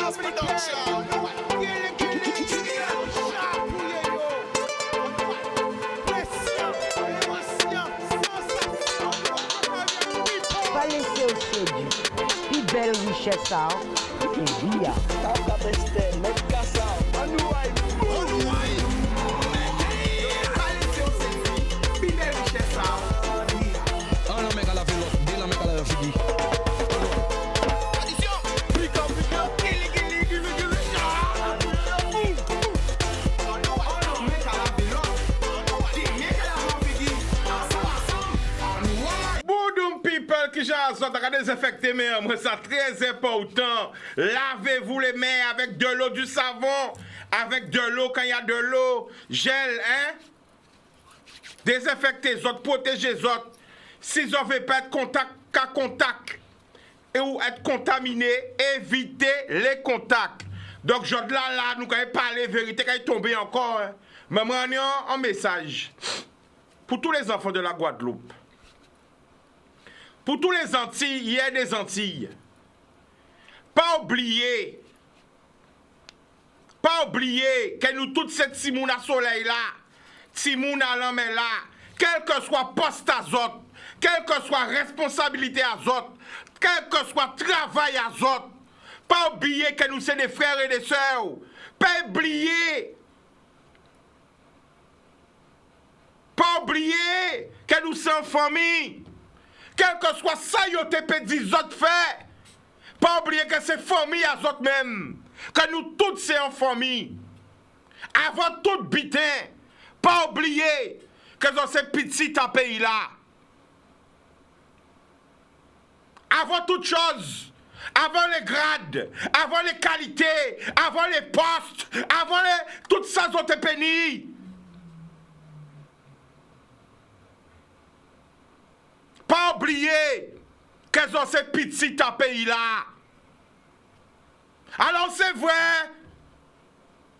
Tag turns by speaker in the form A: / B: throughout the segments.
A: Mass production.
B: Pas laisser au séduit. Puis belle richesse, ça. Et bien.
C: Ah non, mec, à la vélo, dis la mec à la fille.
D: Boudoum people qui j'ai à désinfecter mes mains, c'est très important. Lavez-vous les mains avec de l'eau, du savon, avec de l'eau quand il y a de l'eau, gel, hein? Désinfectez les autres, protégez les autres. Si vous ne veulent pas être contact et ou être contaminé, évitez les contacts. Donc, je là, nous allons parler vérité quand il tombe encore. Hein. Mais moi, on a un message pour tous les enfants de la Guadeloupe. Pour tous les Antilles, il y a des Antilles. Pas oublier que nous tous ces Timoun à soleil là, Timoun à l'homme là, quel que soit poste à autres, quelle que soit responsabilité à autres, quel que soit travail à autres, pas oublier que nous sommes des frères et des sœurs. Pas oublier que nous sommes famille. Quel que soit ça, yo te peut dire autres fait. Pas oublier que c'est famille à autres même. Que nous toutes c'est en famille. Avant tout bitin. Pas oublier que dans ces petits pays là. Avant toute chose. Avant les grades, avant les qualités, avant les postes, avant toutes ça sont pénis. Pas oublier qu'elles ont ces petits pays-là. Alors c'est vrai,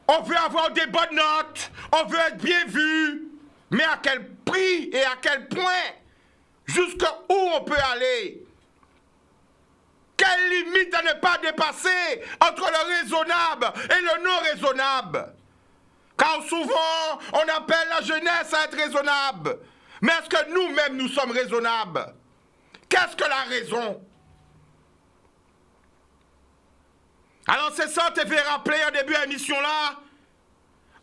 D: on veut avoir des bonnes notes, on veut être bien vu, mais à quel prix et à quel point, jusqu'où on peut aller? Quelle limite à ne pas dépasser entre le raisonnable et le non raisonnable? Car souvent, on appelle la jeunesse à être raisonnable. Mais est-ce que nous-mêmes, nous sommes raisonnables? Qu'est-ce que la raison? Alors c'est ça, on te fait rappeler en début de l'émission là.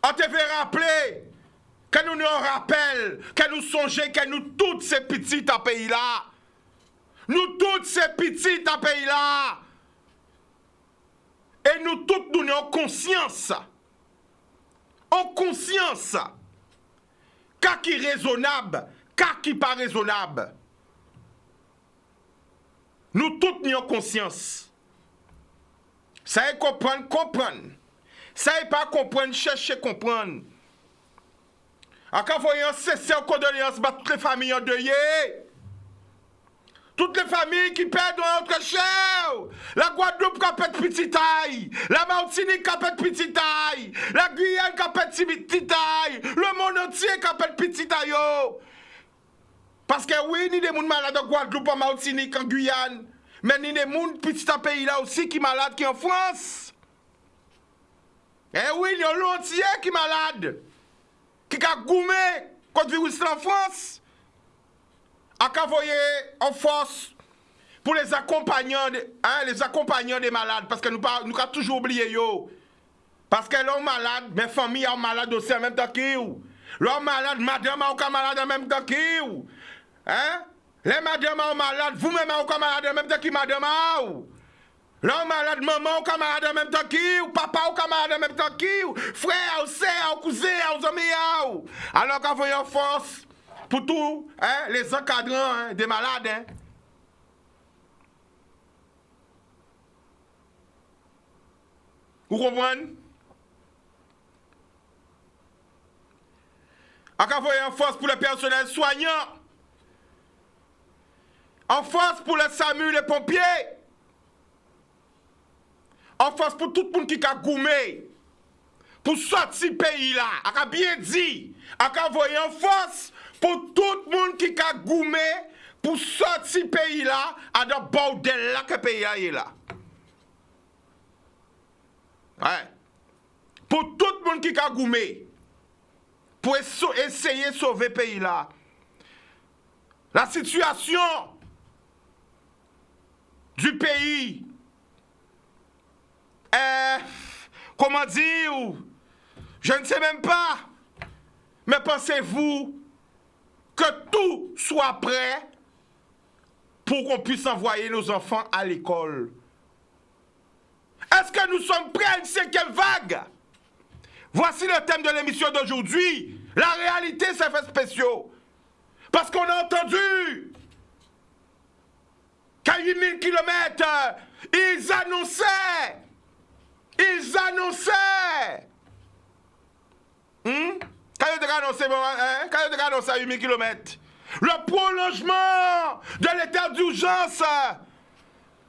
D: On te fait rappeler que nous nous rappelons, que nous songeons, que nous toutes ces petites à pays là. Nous toutes ces petites à pays là. Et nous toutes nous avons conscience. En conscience. Qu'à qui raisonnable, qu'à qui pas raisonnable. Nous toutes nous avons conscience. Ça est comprendre. Ça est pas comprendre, chercher comprendre. Encore voyons cesser en condoléances à toutes les familles endeuillées. Toutes les familles qui perdent notre cher. La Guadeloupe qui a fait petite taille. La Martinique qui a fait petite taille. La Guyane qui a fait petite taille. Le monde entier qui a fait petite taille. Parce que oui, ni des gens malades en Guadeloupe, en Martinique, en Guyane. Mais ni des gens petits pays là aussi qui sont malades qui en France. Eh oui, il y a l'entier qui est malade. Qui a goumé contre le virus en France. A qu'envoyer en force pour les accompagnants, les accompagnants des malades, parce que nous avons toujours oublié yo. Parce que l'homme malade, mes familles sont malades aussi en même temps qu'eux. L'homme malade, madame est malade en même temps qu'eux. Hein? Les madames sont malades, vous-même êtes malade en même temps que madame. L'homme malade, maman est malade en même temps qu'eux, papa est malade en même temps qu'eux, frère, sœur, cousin, amis. Alors qu'envoyer en force pour tous les encadrants des malades. Hein. Vous comprenez? Envoyer en force pour le personnel soignant. En force pour les SAMU, les pompiers. En force pour tout le monde qui a goumé. Pour sortir pays là. A bien dit. Envoyer en force pour tout le monde qui a goumé pour sortir pays là à dans bordel là que pays là est là. Ouais. Pour tout le monde qui a goumé, pour essayer de sauver le pays là. La situation du pays est, comment dire, je ne sais même pas, mais pensez-vous que tout soit prêt pour qu'on puisse envoyer nos enfants à l'école? Est-ce que nous sommes prêts à une 5e vague? Voici le thème de l'émission d'aujourd'hui. La réalité, c'est fait spéciaux. Parce qu'on a entendu qu'à 8000 km, ils annonçaient. Quand ils ont annoncé à 8000 km, le prolongement de l'état d'urgence.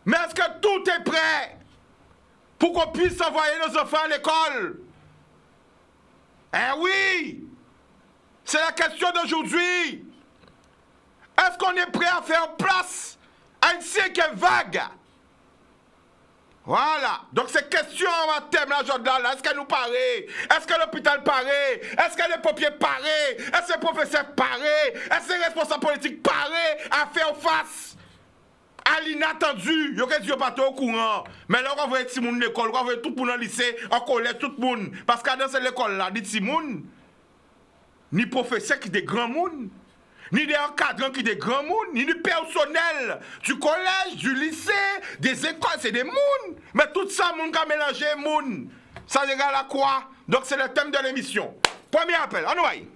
D: Mais est-ce que tout est prêt pour qu'on puisse envoyer nos enfants à l'école? Eh oui! C'est la question d'aujourd'hui. Est-ce qu'on est prêt à faire place à une 5e vague? Voilà. Donc ces questions en thème là, Jordan, est-ce qu'elle nous paraît? Est-ce que l'hôpital paraît? Est-ce que les pompiers paraît? Est-ce que les professeurs paraît? Est-ce que les responsables politiques paraît à faire face à l'inattendu? Yo qu'est-ce pas au courant? Mais là on va être Timoun l'école, on va tout le monde au lycée, en collège, tout le monde. Parce que dans cette école là, dit Timoun, ni professeurs qui des grands monde, ni des encadrants qui des grands monde, ni du personnel du collège, du lycée, des écoles, c'est des monde. Mais tout ça, monde qui a mélangé monde. Ça égale à quoi? Donc c'est le thème de l'émission. Premier appel, on va y.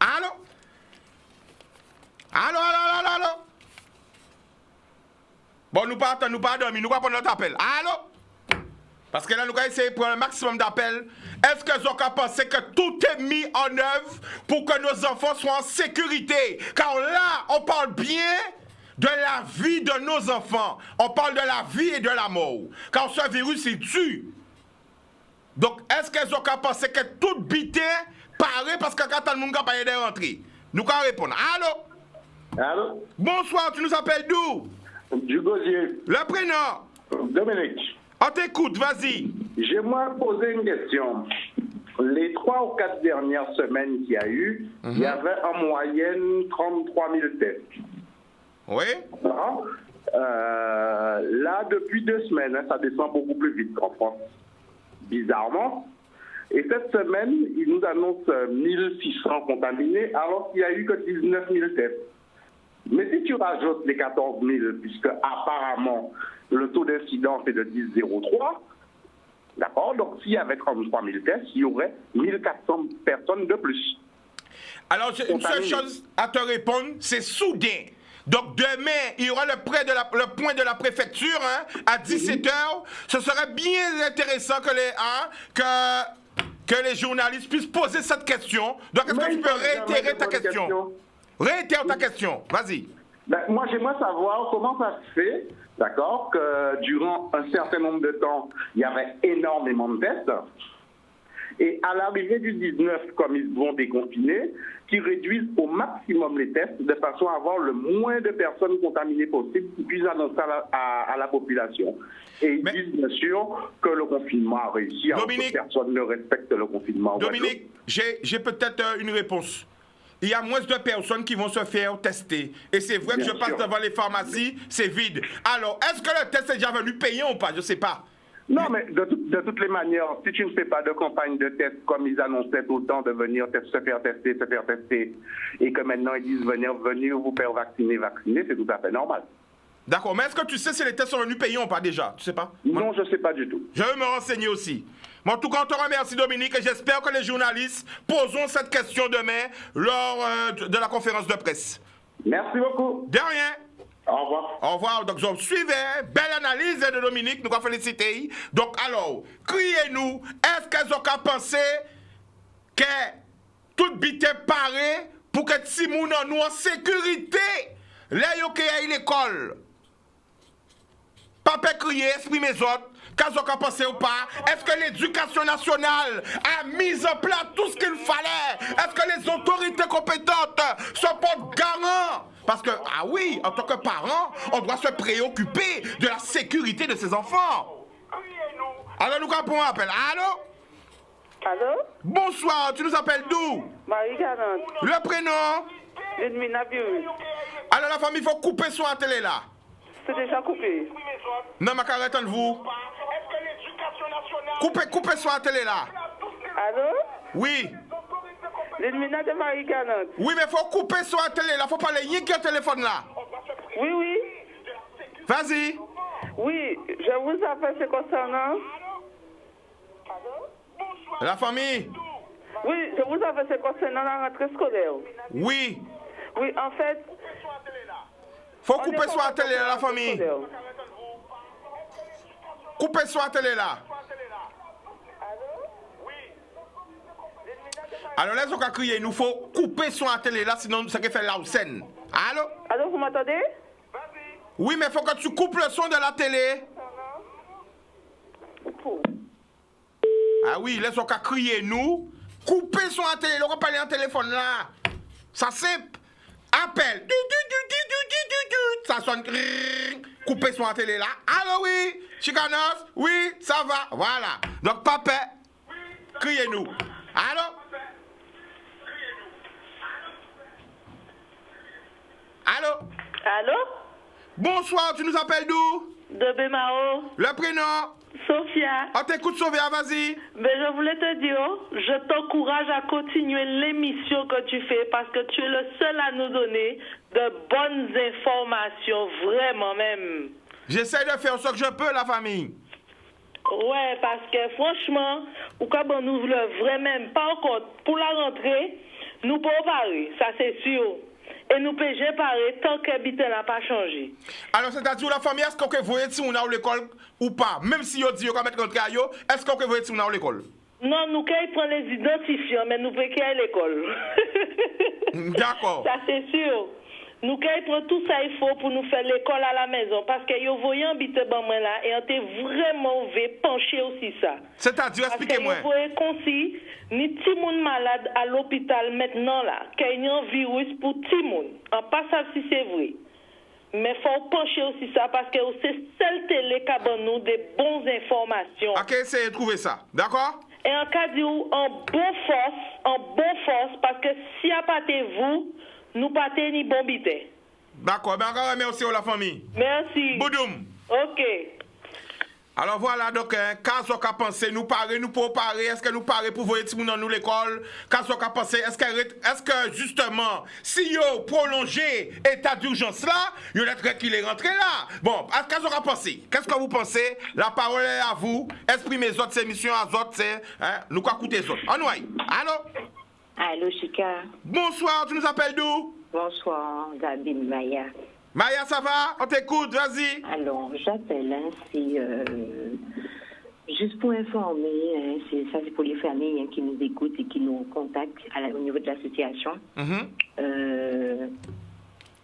D: Allô? Allô? Bon, nous pas dormir, nous pas prendre notre appel. Allô? Parce que là, nous allons essayer de prendre un maximum d'appels. Est-ce que Zoka pensé que tout est mis en œuvre pour que nos enfants soient en sécurité? Car là, on parle bien de la vie de nos enfants. On parle de la vie et de la mort. Car ce virus, il tue. Donc, est-ce que Zoka pensé que tout bité paraît parce que quand tout le monde n'a pas de rentrer? Nous allons répondre. Allô?
E: Allô?
D: Bonsoir, tu nous appelles d'où?
E: Du Gosier.
D: Le prénom?
E: Dominique.
D: On t'écoute, vas-y.
E: J'aimerais poser une question. Les 3 ou 4 dernières semaines qu'il y a eu, il y avait en moyenne 33 000 tests.
D: Oui.
E: Là, depuis 2 semaines, ça descend beaucoup plus vite qu'en France. Bizarrement. Et cette semaine, ils nous annoncent 1600 contaminés, alors qu'il n'y a eu que 19 000 tests. Mais si tu rajoutes les 14 000, puisque apparemment le taux d'incidence est de 10,03, d'accord, donc s'il y avait 33 000 tests, il y aurait 1400 personnes de plus.
D: Alors, une seule chose à te répondre, c'est soudain. Donc demain, il y aura le point de la préfecture à 17h. Ce serait bien intéressant que les journalistes puissent poser cette question. Donc est-ce que tu peux réitérer ta question? Réitère ta question, vas-y.
E: Ben, moi, j'aimerais savoir comment ça se fait, d'accord, que durant un certain nombre de temps, il y avait énormément de tests. Et à l'arrivée du 19, comme ils vont déconfiner, qu'ils réduisent au maximum les tests de façon à avoir le moins de personnes contaminées possible qui puissent annoncer à la population. Et ils disent bien sûr que le confinement a réussi, alors que personne ne respecte le confinement.
D: Dominique, j'ai peut-être une réponse. Il y a moins de personnes qui vont se faire tester. Et c'est vrai que je passe devant les pharmacies, c'est vide. Alors, est-ce que le test est déjà venu payant ou pas? Je ne sais pas.
E: Non, mais de toutes les manières, si tu ne fais pas de campagne de test comme ils annonçaient tout le temps de venir se faire tester, et que maintenant ils disent venir vous faire vacciner, c'est tout à fait normal.
D: D'accord, mais est-ce que tu sais si les tests sont venus payants ou pas déjà? Tu sais pas?
E: Non, je ne sais pas du tout.
D: Je vais me renseigner aussi. Mais en tout cas, on te remercie Dominique et j'espère que les journalistes poseront cette question demain lors de la conférence de presse.
E: Merci beaucoup.
D: De rien.
E: Au revoir.
D: Au revoir. Donc, je suivais. Belle analyse de Dominique. Nous allons féliciter. Donc, alors, criez-nous. Est-ce qu'elles ont qu'à penser que tout bité paré pour que Timoun nous en sécurité? Là, il y a l'école. Papa crier, exprimer les autres. Qu'est-ce qu'on a pensé ou pas? Est-ce que l'éducation nationale a mis en place tout ce qu'il fallait? Est-ce que les autorités compétentes se portent garant? Parce que, ah oui, en tant que parent, on doit se préoccuper de la sécurité de ses enfants. Alors, nous capons appel. Allô?
F: Allô?
D: Bonsoir, tu nous appelles d'où?
F: Marie-Galante.
D: Le prénom?
F: Edmina Biru.
D: Alors, la famille, il faut couper son télé là.
F: C'est déjà coupé.
D: Non, ma carrette, vous. Coupez son télé là.
F: Allô?
D: Oui.
F: Edmina de Marie-Galante.
D: Oui, mais il faut couper son télé là. Faut parler rien que téléphone là.
F: Oui, oui.
D: Vas-y.
F: Oui, je vous appelle, c'est concernant.
D: La famille?
F: Oui, je vous appelle, c'est concernant la rentrée scolaire.
D: Oui.
F: Oui, en fait.
D: Faut couper son télé là, la famille. Coupez son télé là. Alors là, on va crier, il nous faut couper son télé là, sinon ça fait la scène. Allô?
F: Allô, vous m'entendez?
D: Oui, mais il faut que tu coupes le son de la télé. Ah oui, laisse on va crier, nous. Couper son télé, on va parler en téléphone là. Ça c'est appel. Ça sonne. Couper son télé là. Allô, oui. Chicanos, oui, ça va. Voilà. Donc, papa, criez-nous. Allô? Allô?
F: Allô?
D: Bonsoir, tu nous appelles d'où?
F: De Bémao.
D: Le prénom?
F: Sophia.
D: On t'écoute, Sophia, vas-y.
F: Mais je voulais te dire, je t'encourage à continuer l'émission que tu fais parce que tu es le seul à nous donner de bonnes informations, vraiment même.
D: J'essaie de faire ce que je peux, la famille.
F: Ouais, parce que franchement, ou quand on nous le vrai même, par contre, pour la rentrée, nous pouvons parler, ça c'est sûr. Et nous pouvons gérer tant que l'habitat n'a pas changé.
D: Alors, c'est-à-dire, la famille, est-ce qu'on peut voir si on est à l'école ou pas? Même si on dit qu'on va mettre contre caillou, est-ce qu'on peut voir si on est à l'école?
F: Non, nous pouvons prendre les identifiants, mais nous pouvons qu'il y ait l'école.
D: D'accord.
F: Ça c'est sûr. Nous pouvons prendre tout ça il faut pour nous faire l'école à la maison. Parce que vous voyez habiter bon moi là et on était vraiment pencher aussi ça.
D: C'est-à-dire, expliquez-moi.
F: Parce que vous voyez qu'on si, ni petit monde malade à l'hôpital maintenant là, qu'il y a un virus pour petit monde. En pas ça si c'est vrai. Mais il faut pencher aussi ça parce que c'est seul télé qui a nous des bonnes informations.
D: Ok, essayez de trouver ça. D'accord?
F: Et en cas de en bon force, parce que si à pas vous, nous pas ni bon bité.
D: D'accord, ben encore merci à la famille.
F: Merci.
D: Boudoum.
F: Ok.
D: Alors voilà, donc, quand on a pensé, nous parer, nous pour parer, est-ce que nous parer pour voyer tout dans nous l'école? Quand on a pensé, est-ce que justement, si yo prolongé état d'urgence là, yo être qu'il est rentré là? Bon, quand on a pensé, qu'est-ce que vous pensez? La parole est à vous. Exprimez les autres émissions à autres, c'est, hein, nous quoi écouter les autres. En ouais. Allô?
G: Allô, Chica.
D: Bonsoir, tu nous appelles d'où?
G: Bonsoir, Gabi Maya.
D: Maya, ça va? On t'écoute, vas-y.
G: Alors, j'appelle, c'est juste pour informer, c'est pour les familles qui nous écoutent et qui nous contactent au niveau de l'association.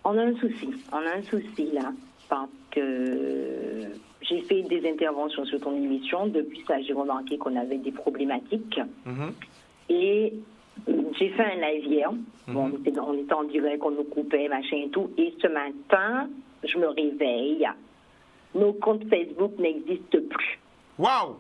G: On a un souci là, parce que j'ai fait des interventions sur ton émission. Depuis ça, j'ai remarqué qu'on avait des problématiques. Et j'ai fait un live hier. Bon, on était en direct, on nous coupait, machin et tout. Et ce matin, je me réveille. Nos comptes Facebook n'existent plus.
D: Waouh!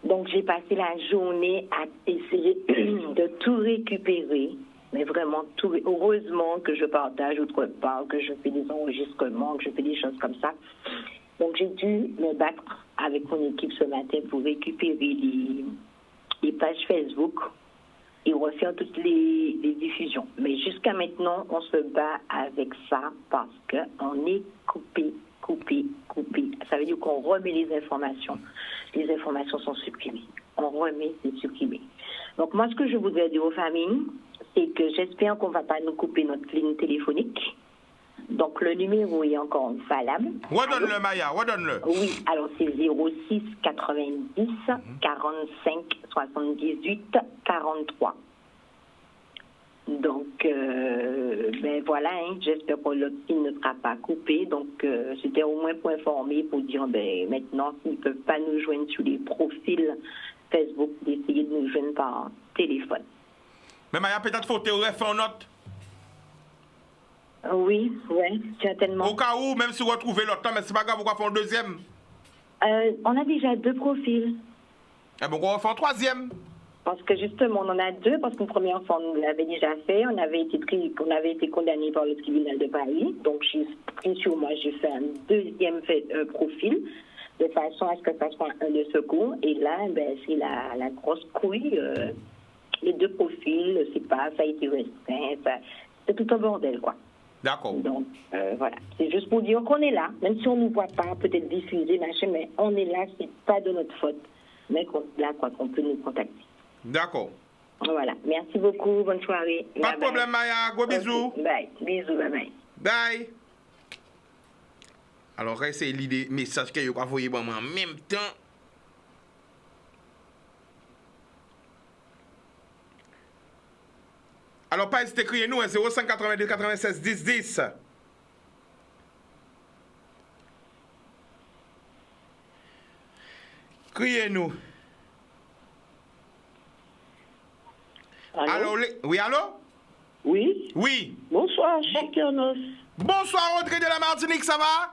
G: Donc, j'ai passé la journée à essayer de tout récupérer. Mais vraiment, tout. Heureusement que je partage autre part, que je fais des enregistrements, que je fais des choses comme ça. Donc, j'ai dû me battre avec mon équipe ce matin pour récupérer les pages Facebook et refaire toutes les diffusions. Mais jusqu'à maintenant, on se bat avec ça parce qu'on est coupé. Ça veut dire qu'on remet les informations. Les informations sont supprimées. On remet, c'est supprimé. Donc moi, ce que je voudrais dire aux familles, c'est que j'espère qu'on ne va pas nous couper notre ligne téléphonique. Donc le numéro est encore valable.
D: Redonne-le, Maya, redonne-le.
G: Oui, alors c'est 06 90 45 78 43. Donc, ben voilà, j'espère que le signe ne sera pas coupé. Donc, c'était au moins pour informer, pour dire, ben maintenant, s'ils ne peuvent pas nous joindre sur les profils Facebook, d'essayer de nous joindre par téléphone.
D: Mais Maya, peut-être faut te refaire une note.
G: Oui, certainement.
D: Au cas où, même si vous retrouvez l'autre temps, mais c'est pas grave, pourquoi faire un deuxième?
G: On a déjà 2 profils.
D: Eh bon, on va faire un troisième.
G: Parce que justement, on en a 2, parce qu'une première fois, on l'avait déjà fait. On avait été condamné par le tribunal de Paris. Donc, j'ai pris sur moi, j'ai fait un deuxième profil, de façon à ce que ça soit un de secours. Et là, c'est la grosse couille. Les 2 profils, c'est pas, ça a été restreint. C'est tout un bordel, quoi.
D: D'accord.
G: Donc, voilà. C'est juste pour dire qu'on est là. Même si on ne nous voit pas, peut-être diffuser, machin, mais on est là, c'est pas de notre faute. Mais là, quoi, qu'on peut nous contacter.
D: D'accord.
G: Voilà. Merci beaucoup. Bonne soirée.
D: Pas de problème, Maya. Gros bisous.
G: Bye. Bisous. Bye.
D: Bye. Alors, c'est l'idée, message que vous envoyé en même temps. Alors, pas hésiter, criez-nous, 0582 96 10 10. Criez-nous.
H: Allô?
D: Oui, allô?
H: Oui?
D: Oui.
H: Bonsoir, Chicanos.
D: Bonsoir, Audrey de la Martinique, ça va?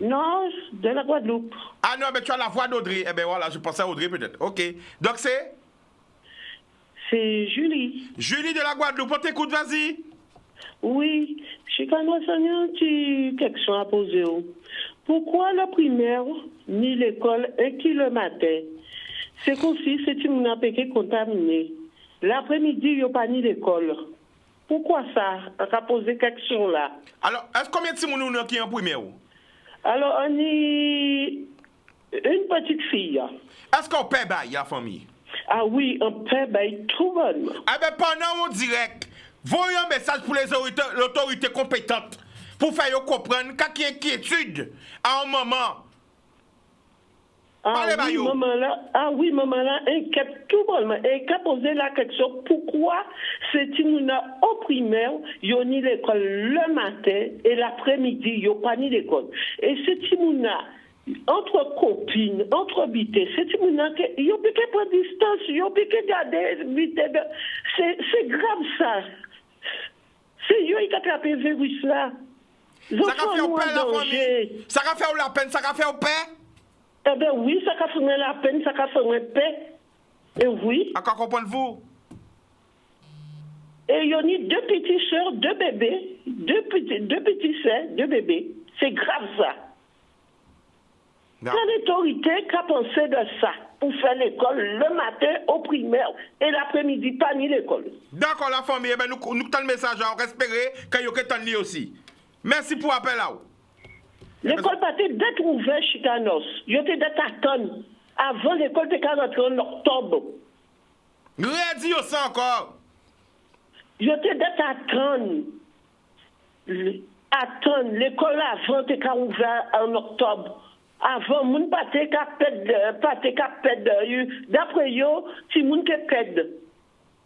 H: Non, de la Guadeloupe.
D: Ah non, mais tu as la voix d'Audrey. Eh bien voilà, je pensais à Audrey peut-être. Ok. Donc c'est?
H: C'est Julie.
D: Julie de la Guadeloupe, on t'écoute, vas-y.
H: Oui, Chicanos, il y a une petite question à poser. Pourquoi la primaire ni l'école qui le matin? C'est comme si c'était une péché contaminé. L'après-midi, il n'y a pas ni l'école. Pourquoi ça? On a posé question là.
D: Alors, est-ce combien de Timoun qui est en primaire?
H: Alors, on est une petite fille.
D: Est-ce qu'on paie bail, la famille?
H: Ah oui, on paie bail tout bon.
D: Ah ben pendant mon direct, voyez un message pour l'autorité compétente pour faire comprendre qu'il y a inquiétude à un moment.
H: Maman là, inquiète tout bonnement. Et qu'a posé la question, pourquoi c'est une au primaire, il y a ni l'école le matin et l'après-midi, il n'y a pas ni l'école. Et c'est une entre copines, entre bités, c'est une il y a piqué pour distance, il y a piqué garder c'est grave ça. C'est eux qui attrapé le virus là.
D: Ça a fait au paix la famille. Ça a fait la peine, ça a fait au paix.
H: Eh bien oui, ça a fait la peine, ça a fait la paix. Et oui.
D: À quoi comprenez-vous?
H: Et il y a eu 2 petites sœurs, 2 bébés, 2 petits sœurs, 2 bébés. C'est grave ça. C'est l'autorité qui a pensé de ça pour faire l'école le matin au primaire et l'après-midi, pas ni l'école. D'accord,
D: la famille, eh ben, nous avons le message, on espère qu'il y a un temps aussi. Merci pour l'appel là.
H: L'école pas d'être ouverte, Chicanos. Il y a d'être attendre. Avant l'école, était rentrée en octobre.
D: Redis ça encore.
H: Il y a d'être attendre. Attendre. L'école avant était ouverte en octobre. Avant, moun pas te pède. D'après yo, si moun te pède.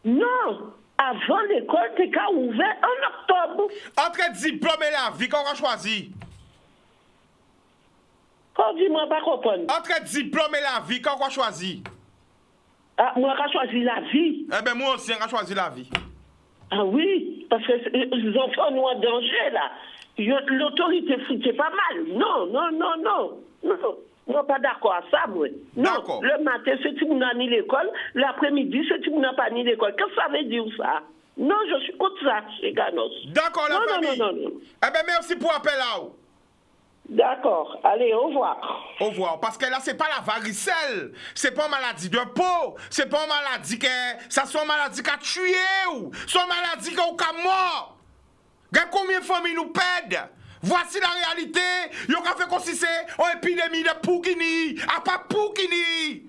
H: Non. Avant l'école, était ouverte en octobre.
D: Entre diplôme et la vie, qu'on a choisi.
H: Quand dis-moi pas comprendre.
D: Entre diplôme et la vie, qu'on a choisi.
H: Ah, moi, j'ai choisi la vie.
D: Eh bien, moi aussi, j'ai choisi la vie.
H: Ah oui, parce que les enfants sont en danger, là. L'autorité, c'est pas mal. Non. Non, pas d'accord à ça, moi. Non, le matin, c'est si vous n'avez ni l'école. L'après-midi, c'est si vous n'avez pas ni l'école. Qu'est-ce que ça veut dire, ça? Non, je suis contre ça, chez Ganos.
D: D'accord, la famille. Non. Eh bien, merci pour l'appel, là.
H: D'accord. Allez, au revoir.
D: Au revoir. Parce que là, c'est pas la varicelle. C'est pas une maladie de peau. C'est pas une maladie que... Ça soit une maladie qui a tué ou... C'est une maladie qui a mort. Regarde combien de familles nous pèdent. Voici la réalité. Yo ka fait comme si c'est une épidémie de Poukini. A pas Poukini.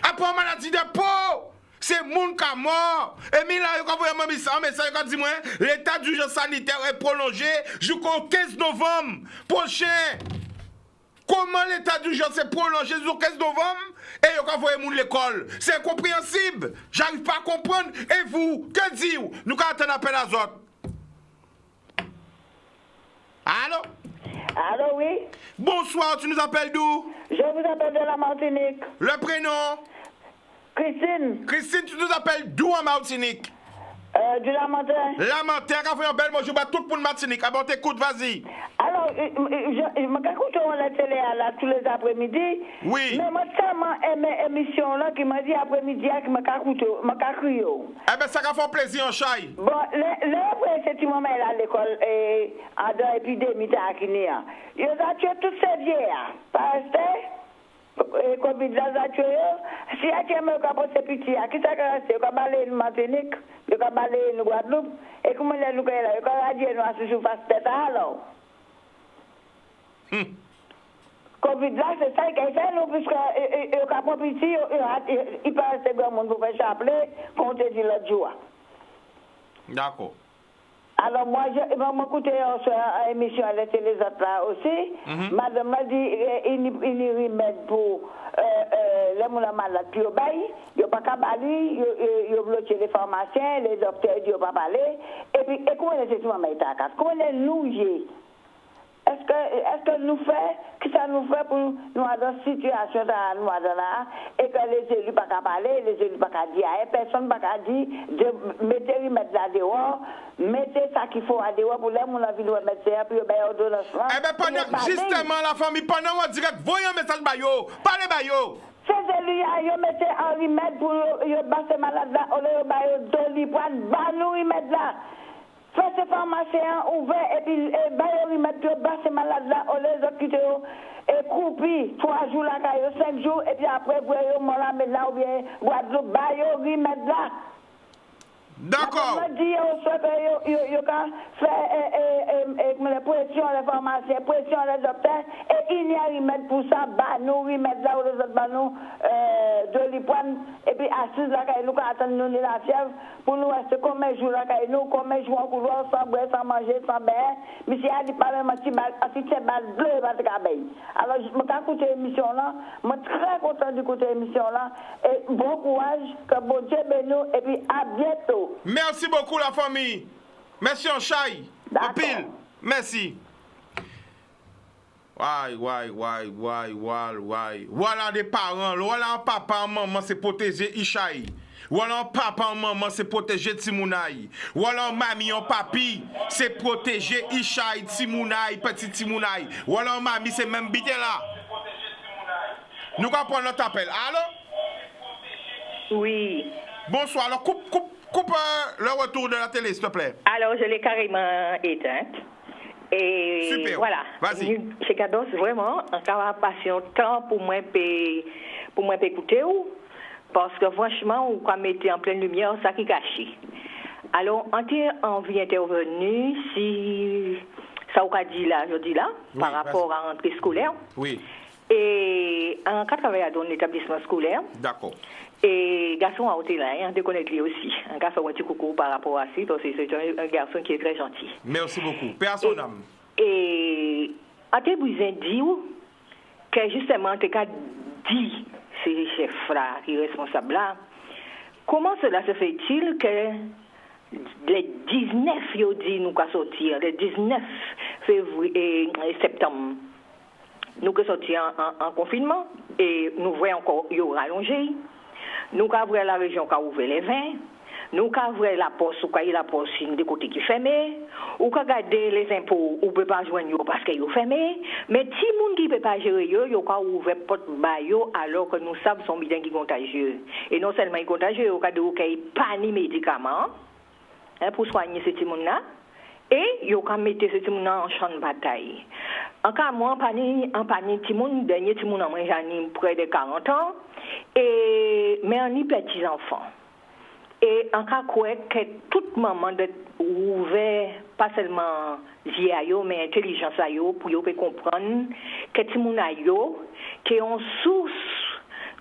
D: A pas une maladie de peau. C'est moun ka mort. Et mi là, yo ka voye un message qui dit moi, l'état d'urgence sanitaire est prolongé jusqu'au 15 novembre prochain. Comment l'état d'urgence est prolongé jusqu'au 15 novembre? Et yo ka voye moun l'école. C'est incompréhensible. J'arrive pas à comprendre. Et vous, que dites-vous? Nous ka attendre appel à autres. Allô?
I: Allô, oui?
D: Bonsoir, tu nous appelles d'où?
I: Je vous appelle de la Martinique.
D: Le prénom?
I: Christine.
D: Christine, tu nous appelles d'où en Martinique?
I: Du Lamentin.
D: Lamentin, quand vous avez un bel bonjour, tout le monde Martinique. Ah bon, t'écoute, vas-y.
I: Alors, je m'écoute à la télé là, tous les après-midi.
D: Oui.
I: Mais moi, tellement aimé l'émission là qui m'a dit après-midi qui m'a crié.
D: Eh bien, ça va faire plaisir, en chai.
I: Bon, après, c'est un moment là à l'école, en dans l'épidémie de Akinia. Ils ont tué toutes ces vieilles. Parce que, Covid là, ils ont tué. Si il y a un capot de petit, qui s'est resté, il a balayé une Martinique, il a balayé une Guadeloupe, et comment il a dit, il a dit, il a dit, il a dit, alors. Covid là, c'est ça qu'il fait, nous, puisque il a pas petit, il peut rester grand monde pour faire chapelet, comme on te dit l'autre jour.
D: D'accord.
I: Alors moi, je vais m'écouter à l'émission à la télé là aussi. Madame m'a dit, il y a remède pour les gens malades qui ont baillé, ils n'ont pas qu'à bailler, ils ont bloqué les pharmaciens, les docteurs, ils n'ont pas parlé. Et puis, comment est-ce que tu m'as mis à casa? Comment est-ce Est-ce que nous fait, que ça nous fait pour nous dans cette situation dans nous là, et que les élus pas qu'à parler, les élus pas qu'à dire, personne pas qu'à dire, de mettre là dehors, mettez ça qu'il faut à dehors pour les gens qui veulent mettre ça, puis ben ordonnance.
D: Eh bien, justement, la famille, pendant on direct, voyez un message bayo, parlez bayo.
I: Ces élus, ils mettent un remède pour les malades là, on les baille doli pour nous remettre là. Faites ces pharmaciens ouverts et puis ils mettent ces malades là, on les occupe et croupis 3 jours là, 5 jours, et puis après, vous voyez, on l'a mis là ou bien, Guadeloupe, ils mettent là.
D: D'accord.
I: On dit qu'ils ont fait la pression les pharmaciens, pression les docteurs, et il y a remède pour ça, nous remettre là où les autres nous de l'Ipoine, et puis assise là, nous attendons nous la fièvre, pour nous rester combien de jours là, nous, combien de jours en couloir, sans boire, sans manger, sans bain, mais si elle dit pas même un petit balle bleu, pas de cabaye. Alors, je m'ai écouté l'émission là, je suis très content d'écouter l'émission là, et bon courage, que bon Dieu bénisse, et puis à bientôt.
D: Merci beaucoup la famille. Merci en chai. En pile. Merci. Voilà des parents. Voilà un papa, maman, c'est protéger Ishaï. Voilà un papa, maman, c'est protéger Timounaï. Voilà un mamie, un papi, c'est protéger Ishaï, Timounaï, petit Timounaï. Voilà un mamie, c'est même bité là. Nous allons prendre notre appel. Allô?
J: Oui.
D: Bonsoir. Alors, coupe le retour de la télé, s'il te plaît.
J: Alors, je l'ai carrément éteinte. Et
D: super.
J: Voilà.
D: Vas-y.
J: Chez Cados, vraiment, encore passion temps pour moi écouter parce que franchement, on peut mettre en pleine lumière ça qui caché. Alors, on vient intervenir si ça vous a dit là, je dis là, oui, par rapport à l'entrée scolaire.
D: Oui.
J: Et en cas de travail dans un établissement scolaire.
D: D'accord.
J: Et garçon à hôtel là, on déconne lui aussi. Un gars fait un petit coucou par rapport à ça, parce que c'est un garçon qui est très gentil.
D: Merci beaucoup. Paix à son âme.
J: Et on te besoin de dire que justement, tu as dit, ces chefs-là qui sont responsables là, comment cela se fait-il que les 19, ils dit nous qu'à sortir, les 19 février et septembre, nous qu'à sortir en confinement, et nous voyons encore, ils ont rallongé. Nous avons ouvert la région qui a ouvert les 20. Nous avons ouvert la poste ou la poste des côtés qui fermés. Ou avons gardé les impôts ou ne peut pas joindre parce qu'ils sont fermés. Mais si les gens qui ne peuvent pas gérer, ils ont ouvert la porte alors que nous savons que sont bien qui contagieux. Et non seulement ils sont contagieux, ils ont pas de médicaments pour soigner ces gens-là. Et ils ont mis ces gens en champ de bataille. En cas, moi, en panique, dernier petit monde en près de 40 ans. Mais on y petits enfants. Et en cas que toute maman de ouvert pas seulement l'IA, mais intelligence pour yo comprendre que ti moun yo qui ont source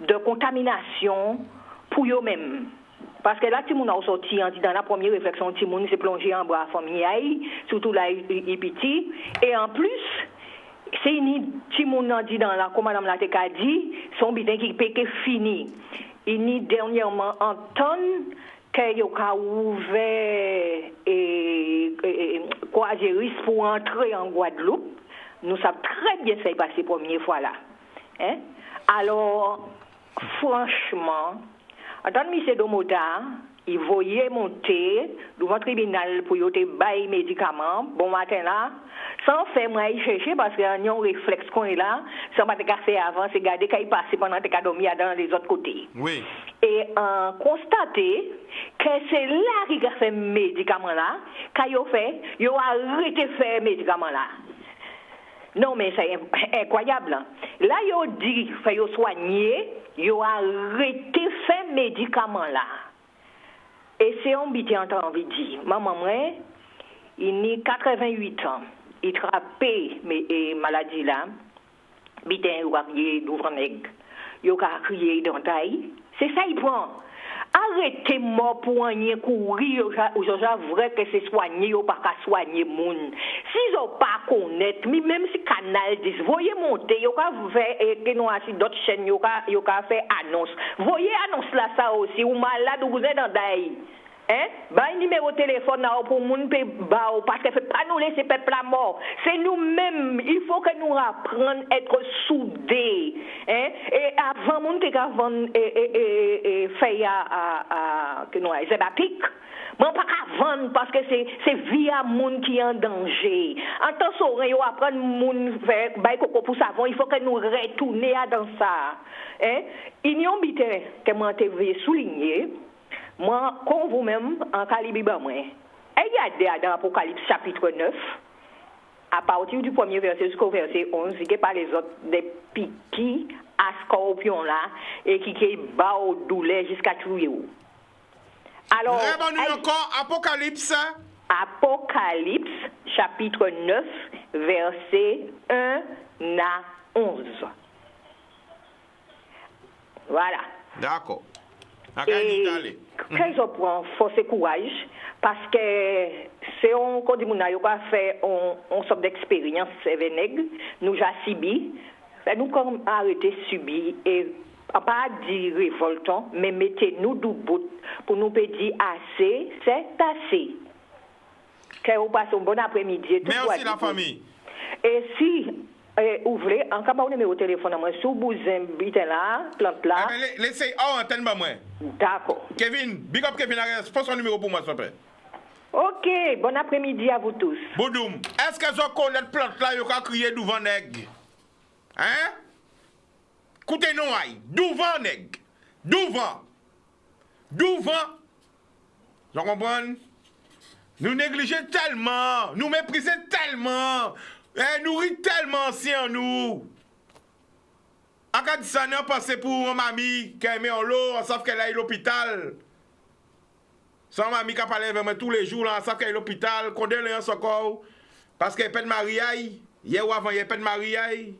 J: de contamination pour eux mêmes. Parce que là, ti moun a sorti dans la première réflexion, ti moun s'est plongé en bras famille, surtout là il petit, et en plus c'est une petit monde dit dans la comme madame la teka dit son bidin qui peut fini. Il ni dernièrement entendre que yo ka ouvert et Croisiéris pour entrer en Guadeloupe. Nous savons très bien ça passé première fois là. Alors franchement, entendre monsieur Domota il voyait monter devant le tribunal pour y te bailler médicaments. Bon matin là, sans faire moi y chercher parce qu'il y a un réflexe qu'on est là, sans pas te faire avant, c'est garder qu'il passe pendant que tu dormi dans les autres côtés.
D: Oui.
J: Et constater que c'est là qu'il a fait médicaments là, qu'il a fait, il a arrêté de faire médicaments là. Non, mais c'est incroyable. Là, il a dit qu'il faut soigner, il a arrêté de faire médicaments là. Et c'est un petit envie de dire, maman, moi, il a 88 ans, il trappé mes maladies là, bitin ou arrière d'ouvre-nègre, il a crié dans taille, c'est ça il prend. Arrêtez-moi pour rien courir, je vrai que c'est soigner, ou pas qu'à soigner moun. Si je pas connaître, même si canal 10, voyez monter, yo ka faire que nous assis d'autres chaînes, yo ka faire annonce. Voyez annonce là ça aussi, ou malade ou vous êtes dans daï. Hein? Bah, numéro de téléphone là pour moun pe ba parce que fait pas nous laisser peuple à mort. C'est nous-mêmes, il faut que nous apprenions à être soudés. Hein? Et avant moun te ka vendre fait à que nous c'est pas pic. Mais pas qu'à vendre parce que c'est via moun qui est en danger. En tant que yo apprendre moun faire bay coco pour savon, il faut que nous retourner dans ça. Hein? Union bité que moi te souligner. Moi, comme vous-même, en Calibre, moi, regardez dans l'Apocalypse chapitre 9, à partir du premier verset jusqu'au verset 11, il par les autres des piquis à scorpion là, et qui bat aux douleurs jusqu'à tuer. Alors,
D: encore Apocalypse.
J: Apocalypse chapitre 9, verset 1 à 11. Voilà.
D: D'accord.
J: Et quand je prends force et courage, parce que c'est un qu'on dit mon a fait on sorte d'expérience Sévénègue, nous j'ai subi, nous comme arrêté subi et pas dire révoltant, mais mettez-nous du bout pour nous dire assez, c'est assez. Que vous passez un bon après-midi.
D: Merci la famille.
J: Et si ouvrez, en cas où numéro téléphone moi sous bousin bite là, plante là.
D: Laissez antenne moi.
J: D'accord.
D: Kevin, big up Kevin, pose son numéro pour moi s'il te plaît.
J: OK, bon après-midi à vous tous.
D: Boudoum, est-ce que vous connaissez plante là yo ka crier devant nèg? Hein? Écoutez nous aïe, devant nèg. Devant. Vous comprenez? Nous négligeons tellement, nous méprisons tellement. Nous rit tellement ancien nous. En cas de ça, nous pensons pour une mamie qui a mis en l'eau, on sait qu'elle est à l'hôpital. Son mamie qui a parlé avec moi tous les jours, on sait qu'elle est à l'hôpital, condoléances encore. Parce qu'elle n'est pas de mariage. Hier ou avant, il n'y a pas de mariage.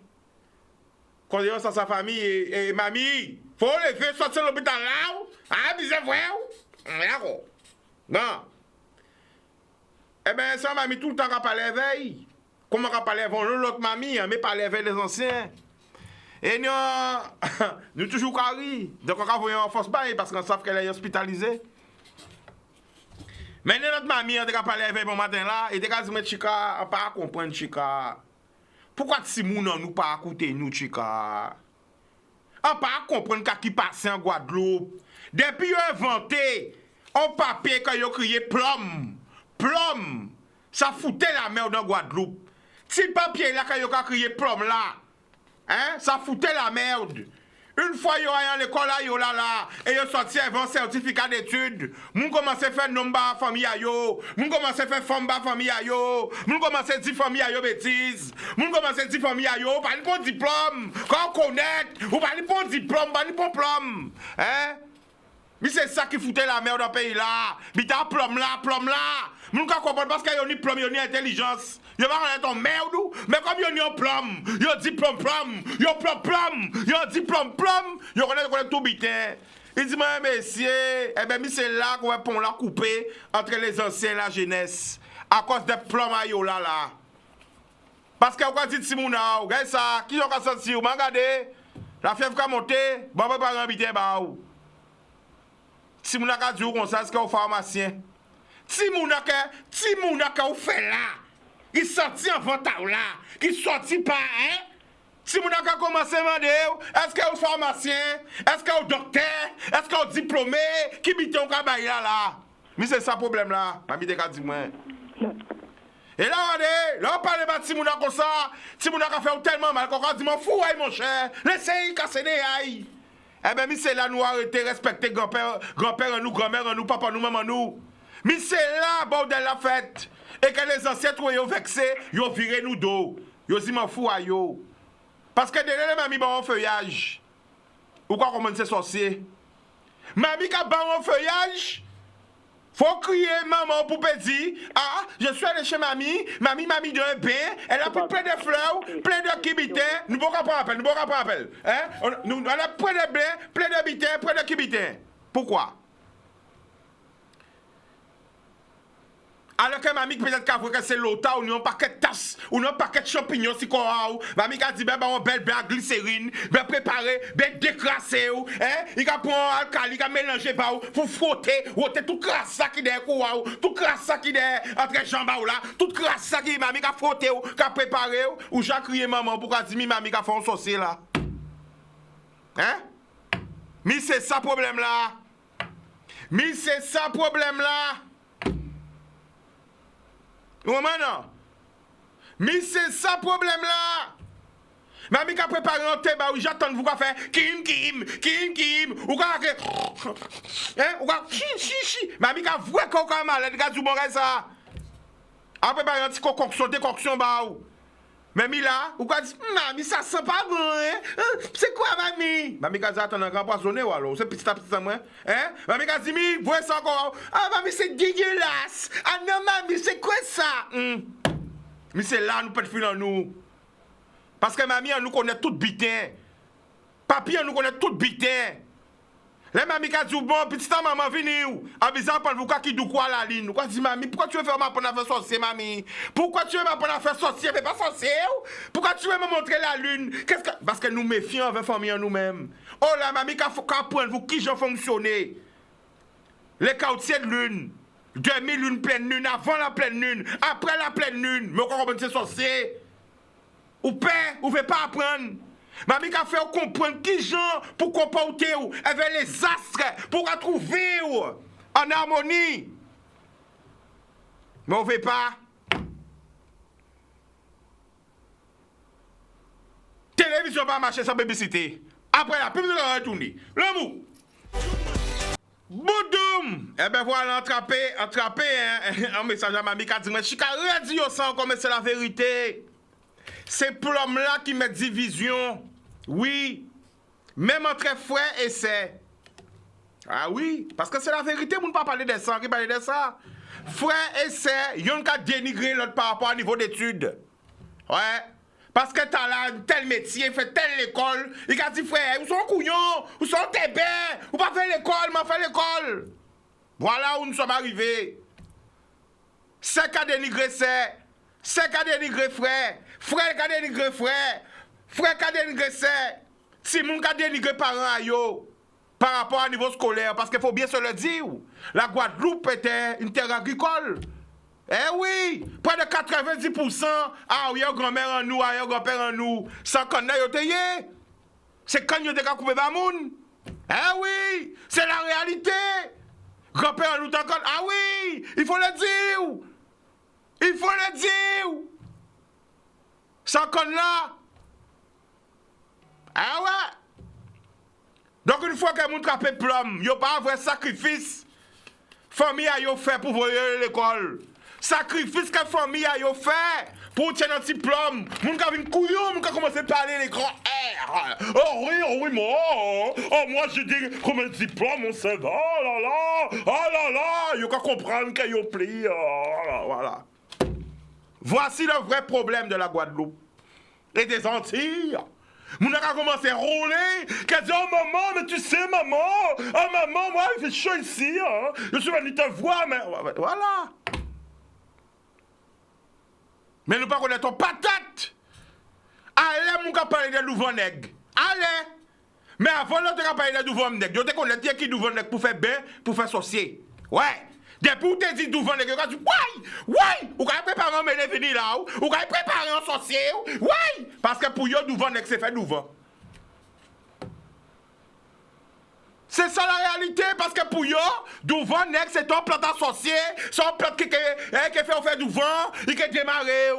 D: Condoléances à sa famille et mamie. Faut lever, sortir de l'hôpital là. Ah, c'est vrai. D'accord. Non. Eh bien, son mamie tout le temps qui a parlé avec. Comment on parle avant l'autre mamie, mais parler avec les anciens. Et nous toujours carré. Donc on va voir en force bail parce qu'on sait qu'elle est hospitalisée. Mais notre mamie, on a parlé avec bon matin là, et on a dit Chika, on pas comprendre Chika. Pourquoi si moun nous pas écouter nous Chika? On pas comprendre qui passe en Guadeloupe. Depuis inventé un papier quand yo crié plomb. Ça foutait la merde dans Guadeloupe. Si papier là quand yo ka crié plomb là, hein, ça foutait la merde. Une fois yo à l'école là yo là et yo sorti avec un certificat d'études, moun commence à faire nombre famille yo, moun commence à faire femme famille yo, moun commence à dire famille yo bêtise, moun commence à dire famille yo, pas pour diplôme, quand connaître, ou pas pour diplôme, pas pour plomb, hein? Mais c'est ça qui foutait la merde dans le pays là. Bita plomb là. Moun ka comprendre parce que yo ni plomb, yo ni intelligence. Yo va connaître ton merde, mais comme yo ni un plomb, yo dit plomb, yo dit plomb, yo connaît tout bitin. Il dit moi messieurs, eh ben c'est là qu'on va pont la couper entre les anciens et la jeunesse à cause des plombs à yo là. Parce que on dit Simona, regarde ça, qui ont senti ou regardez, la fièvre a monté, bon pas habiter ba ou. Simona ka dit comme ça, c'est qu'au pharmacien. Simona ka ou fait là. Il sorti en ventard là, qui sorti pas, hein? Si vous avez commencé à demander, est-ce que vous pharmacien, est-ce que vous docteur, est-ce que vous diplômé, qui bite un travail là? Mais c'est ça le problème là. Mamie te dit moi. Et là, on parle de si vous avez comme ça, si vous avez fait tellement mal, qu'on dit mon fou, mon cher, laissez-y casser des aïe. Eh bien, mais c'est là nous arrêter, respecter grand-père en nous, grand-mère en nous, papa nous, maman nous. Mais c'est là, bordel la fête. Et que les ancêtres ont vexé, ils ont viré nous dos. Ils ont dit mon fou à yo. Parce que derrière les mamies ont un feuillage. Ou quoi comment c'est sorcier? Mamie qui a un feuillage, faut crier maman pour dire, ah, je suis allé chez mamie m'a mis dans un bain, elle a pris plein de fleurs, plein de kibitins, nous ne pouvons pas appel, hein? Elle a plein de blé, plein de bitins, plein de kibitins. Pourquoi? Alors que mamie peut-être qu'à que c'est l'auta ou un paquet de tasses ou un paquet de champignons si quoi mamie a dit ben on belle glycérine ben préparer ben décrasser hein il a prendre alcali il a mélanger ba pour frotter tout crasse ça qui derrière quoi tout crasse ça qui derrière entre jambes là tout crasse ça qui mamie a frotter qui a préparé ou j'ai crié maman pourquoi dit mamie a fait un saucier là hein mais c'est ça problème là non? Mais c'est ça le problème là. Mamie a préparé un thé, où j'attends vous faire kim. Ou quoi hein? Ou quoi chi. Mamie a voué qu'on a malade, regarde du bon ça. A préparé un petit décoction où. Mamie là, ou quoi dit, mamie ça sent pas bon, hein? C'est quoi mamie? Mamie a dit, attends, un grand poissonné ou alors? C'est petit à petit ça, moi. Hein? Mamie a dit, mais, voyez ça encore. Ah, mamie, c'est dégueulasse. Ah non, mamie, c'est quoi ça? Mais c'est là, nous peut faire nous. Parce que mamie, nous connaît tout bitin. Papi, nous connaît tout bitin. Les mamie qui a dit, bon, petit temps, maman, venez où? En bizarre, pour vous, qui dou quoi la ligne? Pourquoi dit, mamie, pourquoi tu veux faire ma bonne affaire sorcier, mamie? Pourquoi tu veux ma bonne affaire sorcier, mais pas sorcier? Pourquoi tu veux me montrer la lune? Parce que nous méfions avec famille en nous-mêmes. Oh la mamie, qu'à apprendre vous qui j'en fonctionner. Les quartiers de lune. Demi-lune, pleine lune, avant la pleine lune, après la pleine lune. Mais comment c'est sorcier? Ou père, ou ne veut pas apprendre? Mamie a fait comprendre qui gens pour comporter avec les astres pour retrouver en harmonie. Mais on ne veut pas. Télévision va marcher sans publicité. Après la publicité va retourner. L'amour. Boudoum! Eh ben voilà, attrapé, un message à mamie qui a dit, mais je suis radio sans comme c'est la vérité. C'est plomb là qui met division. Oui. Même entre frères et sœurs. Ah oui, parce que c'est la vérité, on ne peut pas parler de ça, qui parle de ça. Frères et sœurs, ils ont qu'à dénigrer l'autre par rapport au niveau d'études. Ouais. Parce que t'as là tel métier, fait telle école, il a dit frère, où sont couillons, où sont tes bêtes, ou pas faire l'école, m'a fait l'école. Voilà où nous sommes arrivés. C'est qu'à dénigrer c'est. C'est qu'à dénigrer frère. Frère qu'à dénigrer frère. Frère qu'à dénigrer c'est. Si moun qu'à dénigrer parents à yo. Par rapport au niveau scolaire, parce qu'il faut bien se le dire. La Guadeloupe était une terre agricole. Eh oui, près de 90%, ah oui, grand-mère en nous, ah grand-père en nous, sans qu'on ait été. C'est quand nous avons coupé Bamoun. Eh oui, c'est la réalité. Grand-père en nous, ah oui, il faut le dire. Il faut le dire. Sans qu'on là. Ah ouais. Donc une fois que nous trappe plomb, il n'y a pas un vrai sacrifice. Famille a yo fait pour voyer l'école. Sacrifice que famille a fait pour tenir un petit plomb. Moun ka vin couillon, moun ka commencer à parler les grands airs. Oh oui, moi. Oh moi je dis comme un diplôme, on sait. Oh là là. Yo ka comprendre que yo plie. Voilà. Voici le vrai problème de la Guadeloupe et des Antilles. Moun a commencé à rouler, qui a dit oh maman, mais tu sais maman, oh maman, moi il fait chaud ici, hein. Je suis venu te voir, mais voilà. Mais nous ne connaissons pas ton patate. Allez, mon gars, parler de Louvre-Nègre. Allez. Mais avant, nous avons parlé de Louvre-Nègre. Nous connaissons qui Louvre-Nègre pour faire bain, pour faire sorcier. Ouais. Depuis où te dit devant nèg, tu ouais, ou ka préparer un mener venir là, ou ka préparer un sorcier, ouais, parce que pour yo devant nèg c'est fait devant. C'est ça la réalité, parce que pour yo, devant nèg c'est ton plante à sorcier, son plante qui fait devant, il qui démarrer.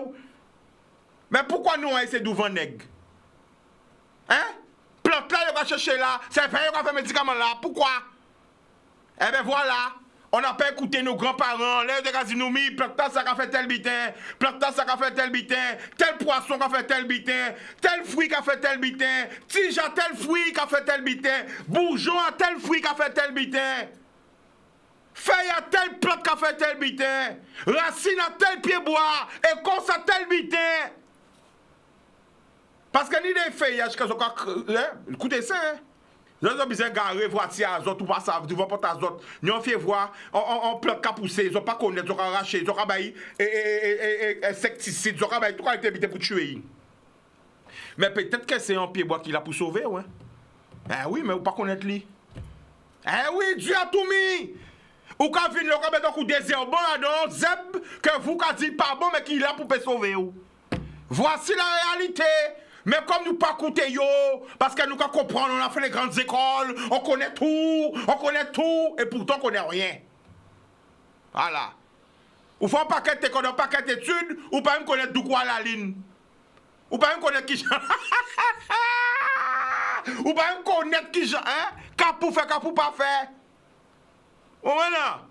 D: Mais pourquoi nous c'est devant nèg? Hein? Plante là, il va chercher là, c'est pas yo qui fait médicament là, pourquoi? Eh ben voilà. On n'a pas écouté nos grands-parents, les États-Unis, planta ça a fait tel bitin, planta ça a fait tel bitin, tel poisson a fait tel bitin, tel fruit a fait tel bitin, tige a tel fruit a fait tel bitin, bourgeon a tel fruit a fait tel bitin, feuille a tel plante a fait tel bitin, racine a tel pied bois, écorce a tel bitin. Parce que ni des feuillages qui sont écoutez ça, hein? Nous avons besoin de garer voiture azote ou pas ça, du vent porte azote. Nous avons fait voir, on plante qu'à pousser, ils n'ont pas connaître, ils ont arraché, ils ont rabaillé insecticide, ils ont rabaillé tout quoi été pour tuer. Mais peut-être que c'est un pied bois qui l'a pour sauver, ouais. Eh oui, mais vous pas connaître lui. Eh oui, Dieu a tout mis. Ou quand vient le mettre un coup de désert bon, non, zeb, que vous qui dites pas bon, mais qui là pour sauver. Voici la réalité. Mais comme nous pas écouter yo, parce que nous comprenons, on a fait les grandes écoles, on connaît tout, et pourtant on connaît rien. Voilà. Ou faut un paquet d'études, ou pas même connaître d'où quoi la ligne. Ou pas même connaître qui ou pas même connaître qui hein? Capou fait, capou pas fait. Ou maintenant?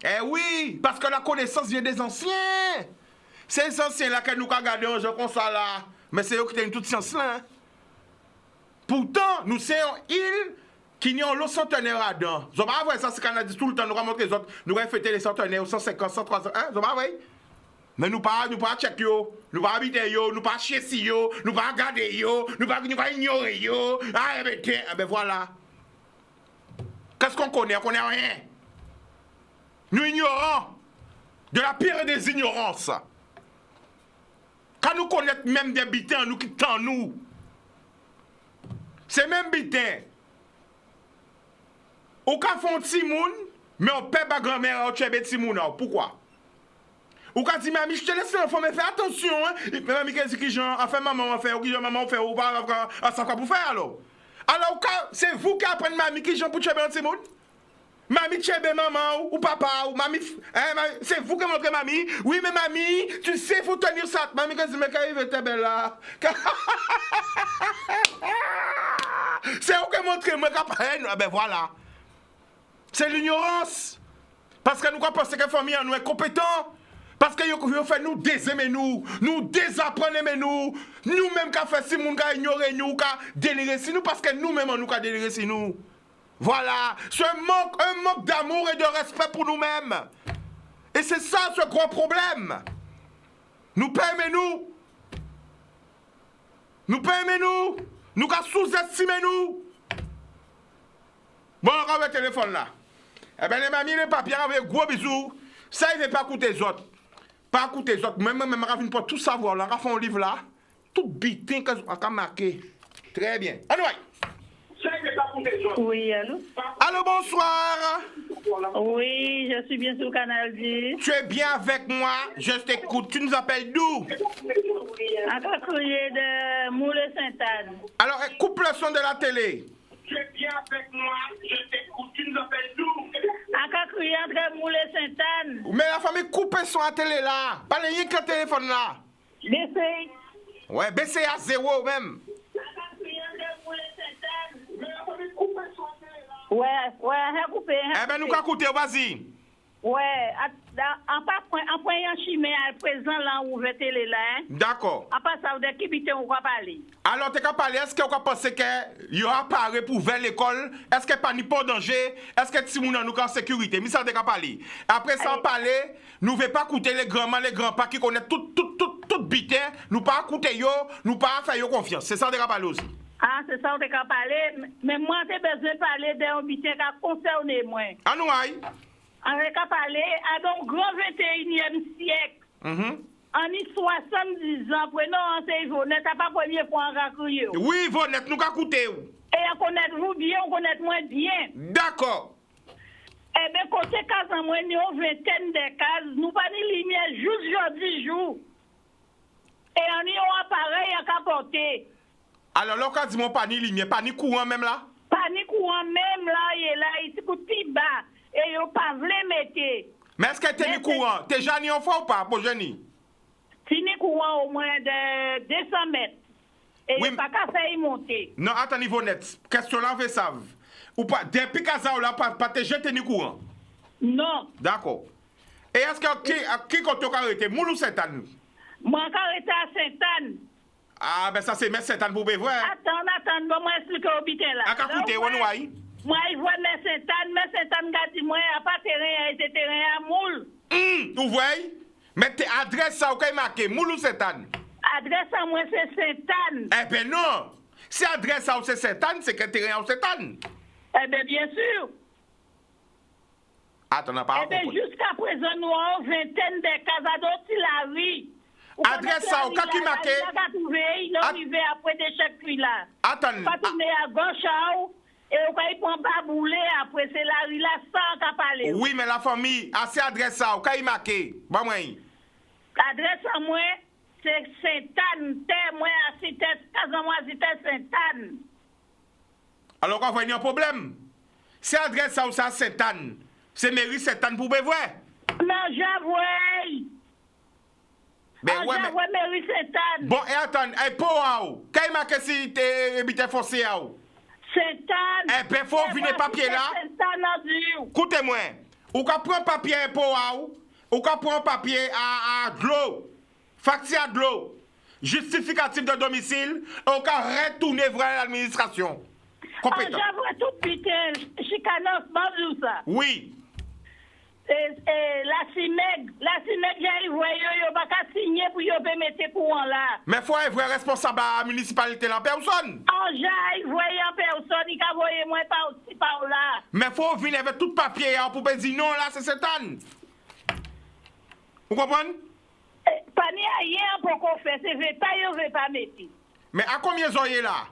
D: Eh oui, parce que la connaissance vient des anciens. C'est les anciens là que nous avons gardé un jeu comme ça là. Mais c'est eux qui ont toute science là. Hein? Pourtant, nous sommes une île qui n'y a l'eau centenaire là-dedans. Vous avez vu ça, c'est qu'on a dit tout le temps, nous avons montré les autres, nous avons fêté les centenaires, 150, 103 ans. Hein? Vous avez vu? Mais nous pas check yo, nous pas habiter yo, nous pas chier si yo, nous pas regarder yo, nous pas ignorer yo. Ah, ben voilà. Qu'est-ce qu'on connaît? On connaît rien. Nous ignorons de la pire des ignorances. Quand nous connaissons même des bitins, nous quittons nous. C'est même bitin. Ou quand font timoun, mais on paie pas grand-mère au tchèbe timoun. Pourquoi? Ou quand dit mamie, je te laisse l'enfant, mais fais attention. Hein? Mais mamie, qu'est-ce que genre, enfin maman fait, ou qui maman fait, ou pas, ça quoi pour faire alors? Alors, c'est vous qui apprenez mamie qui genre pour tchèbe timoun? Mamie tchèbe maman ou papa ou mamie, hein, c'est vous qui montrez mamie. Oui mais mamie, tu sais il faut tenir ça. Mamie quand mais quand il veut belle là. C'est vous qui montrez moi qu'après ben voilà. C'est l'ignorance. Parce que nous pensons que la famille nous est compétent. Parce que vous fait nous désaimer nous désapprendre nous, nous-mêmes qui fait si nous qui ignorer nous, qui délirer si nous parce que nous-mêmes nous qui délirer si nous. Voilà, un manque d'amour et de respect pour nous-mêmes. Et c'est ça ce gros problème. Nous pas aimer nous. Nous pas aimer nous. Nous qu'à sous-estimer nous. Bon, on va le téléphone là. Eh bien, les mamies, les papiers, avec gros bisous. Ça, il ne veut pas écouter les autres. Pas écouter les autres. Même, je pas tout savoir. Là, on fait un livre là. Tout bitin qu'on a marqué. Très bien. Anyway.
K: Oui, allô?
D: Allô, bonsoir.
K: Oui, je suis bien sur le canal 10.
D: Tu es bien avec moi? Je t'écoute. Tu nous appelles d'où?
K: Un courrier de Moulin-Sainte-Anne.
D: Alors, coupe le son de la télé.
E: Tu es bien avec moi? Je t'écoute. Tu nous appelles d'où?
K: Un courrier entre Moulin-Sainte-Anne.
D: Mais la famille coupe le son à la télé là. Pas rien que le téléphone là.
K: Baissez.
D: Ouais, baissez à 0 même.
K: Ouais, recoupé.
D: Eh ben, nous qu'à écouter, vas-y.
K: Ouais, en point chimé à présent là où vous télé là.
D: D'accord.
K: À part ça, de qui bité on va parler.
D: Alors, tu qu'à parler, est-ce que vous pensez que y aura paré pour vers l'école? Est-ce que pas ni pas danger? Est-ce que Timouna nous en sécurité? Mais ça, tu qu'à parler. Après ça, parler, nous ne pas écouter les grands-mères, les grands-pères qui connaissent tout bité. Nous pas écouter yo, nous pas faire yo confiance. C'est ça, tu qu'à parler aussi.
K: Ah, c'est ça, on est qu'à parler. Mais moi, j'ai besoin de parler d'un bitin qui a concerné moi.
D: Ah, nous, aïe.
K: On est qu'à parler à donc grand 21e siècle. En 70 ans, prenons c'est Vonette, t'as pas premier point en raccouille.
D: Oui, Vonette, nous qu'à écouter.
K: Et on connaît vous bien, on connaît moins bien.
D: D'accord.
K: Et Eh bien, côté case en moins, nous avons vingtaine de cases. Nous pas de lumière juste jeudi jour. Et on y a un appareil à capoter.
D: Alors, là, quand dit mon pas ni lumière, pas ni courant même là?
K: Pas ni courant même là, et là, ici, pour petit bas. Et yo pas voulu mettre.
D: Mais est-ce que t'es ni courant? T'es Jani en fois ou pas, pour Jani?
K: Fini courant au moins de 200 mètres. Et oui, il n'y a pas qu'à faire y monter.
D: Non, attendez, Vonette. Question là, vous savez. Ou pas, depuis qu'à là, pas te jeter ni courant?
K: Non.
D: D'accord. Et est-ce que qui compte arrêté? Moul ou Saint-Anne?
K: Moi, arrêté à Saint-Anne.
D: Ah, ben ça, c'est mettre Saint-Anne pour bévoir.
K: Attends, bon, moi, expliquer au bitin là.
D: À quoi coûter, on ou aïe?
K: Moi, je vois mes Saint-Anne, gâti, moi, il n'y a pas terrain, c'est terrain à moule.
D: Vous voyez? Mettez adresse ça, vous marqué, moule ou Saint-Anne?
K: Adresse à moi, c'est Saint-Anne.
D: Eh ben non! Si adresse ça, c'est Saint-Anne, c'est que terrain à Saint-Anne.
K: Eh bien, bien sûr.
D: Attends, on n'a pas.
K: Eh bien, jusqu'à présent, nous avons vingtaine de cases à d'autres la rue.
D: Adresse ça, au cas qui marqué.
K: Il est arrivé après de chaque rue là.
D: Attends.
K: Pas tourner à gauche, et on va y prendre pas bouler, après c'est la rue là, sans qu'à parler.
D: Oui, mais la famille, assez adresse ça, au cas qui marqué. Bon, moi.
K: L'adresse à moi, c'est Saint-Anne, moi, à Cité, Casamance, Cité Saint-Anne.
D: Alors, on va venir un problème. Si adresse ça, c'est Saint-Anne, c'est mairie Saint-Anne pour bévoir.
K: Non, j'avoue.
D: Ben ouais, mais...
K: mairie Saint-Anne.
D: Bon, et attends, et pour où? Quand il marque si t'es habité foncé à où?
K: Saint-Anne.
D: Eh ben, faut venir papier là. Écoutez-moi. Ou qu'on prend papier pour où? Ou qu'on prend papier à de l'eau. Facture à de l'eau. Justificatif de domicile. Ou qu'on retourne vers l'administration. Compétent.
K: J'avoue tout putain. Chicanos, bonjour ça.
D: Oui.
K: La CIMEG, j'ai envoyé, il va pas signer pour y mettre courant là.
D: Mais faut être vrai responsable à la municipalité la personne.
K: J'ai envoyé en personne, il a envoyé moi par aussi par là.
D: Mais faut venir avec tout papier pour dire non là, c'est Saint-Anne. Vous comprenez?
K: Pas ni rien pour qu'on fait, c'est veut pas mettre.
D: Mais à combien vous avez là?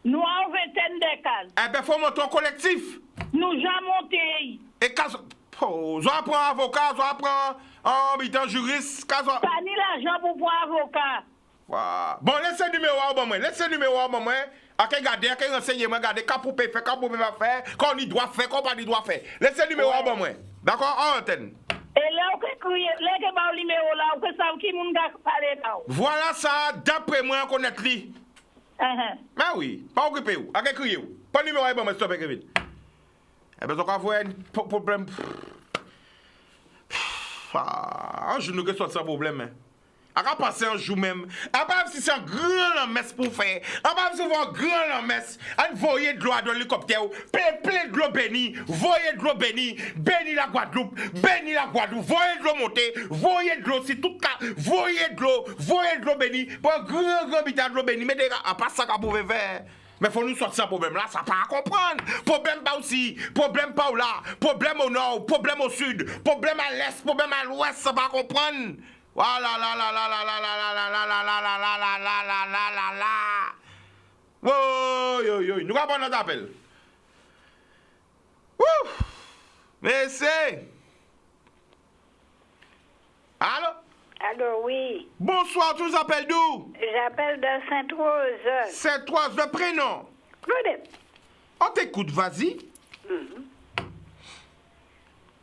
K: Nous avons vingtaine de cases.
D: Eh ben faut monter un collectif.
K: Nous avons monté.
D: Et quand... Oh, je apprends avocat, je apprends habitant juriste. Pas
K: ni l'argent pour prendre avocat.
D: Wow. Bon, laissez le numéro à moi. Laissez le numéro à moi. À quel garder, à quel renseignement, garder, quand pour faire, quand pour pas faire, quand on y doit faire, quand on y doit faire. Laissez le numéro à moi. D'accord? En antenne.
K: Et là, on peut crier, là, le numéro là, on peut savoir qui moun ga parler là.
D: Voilà ça, d'après moi, on connaît lui. Mais oui, pas occupé où? À quel crier où? Pas le numéro à moi, stop, Kevin. Eh bien, on va avoir un problème. Ah, je ne sais pas ce problème. À quoi passer un jour même? À part si c'est un grand messe pour faire. À part si c'est un grand messe. On voyait de l'eau dans l'hélicoptère. Plein de l'eau bénie. Voyez de l'eau bénie. Béni la Guadeloupe. Béni la Guadeloupe. Voyez de l'eau monter. Voyez de l'eau. Si tout cas. Voyez de l'eau bénie. Pour un grand habitat de l'eau bénie. Mais à part ça qu'on pouvait faire. Mais faut nous sortir ce problème-là, ça pas à comprendre. Problème pas aussi, problème pas là, problème au nord, problème au sud, problème à l'est, problème à l'ouest, ça pas à comprendre. Voilà la la la la la la la la la la la la la la la la la la. Oh yo yo, nous avons notre appel. Wouh! Mais c'est. Allô?
L: Allô, oui.
D: Bonsoir, tu nous appelles d'où?
L: J'appelle de Sainte-Rose.
D: Sainte-Rose, le prénom?
L: Claudette.
D: On t'écoute, vas-y.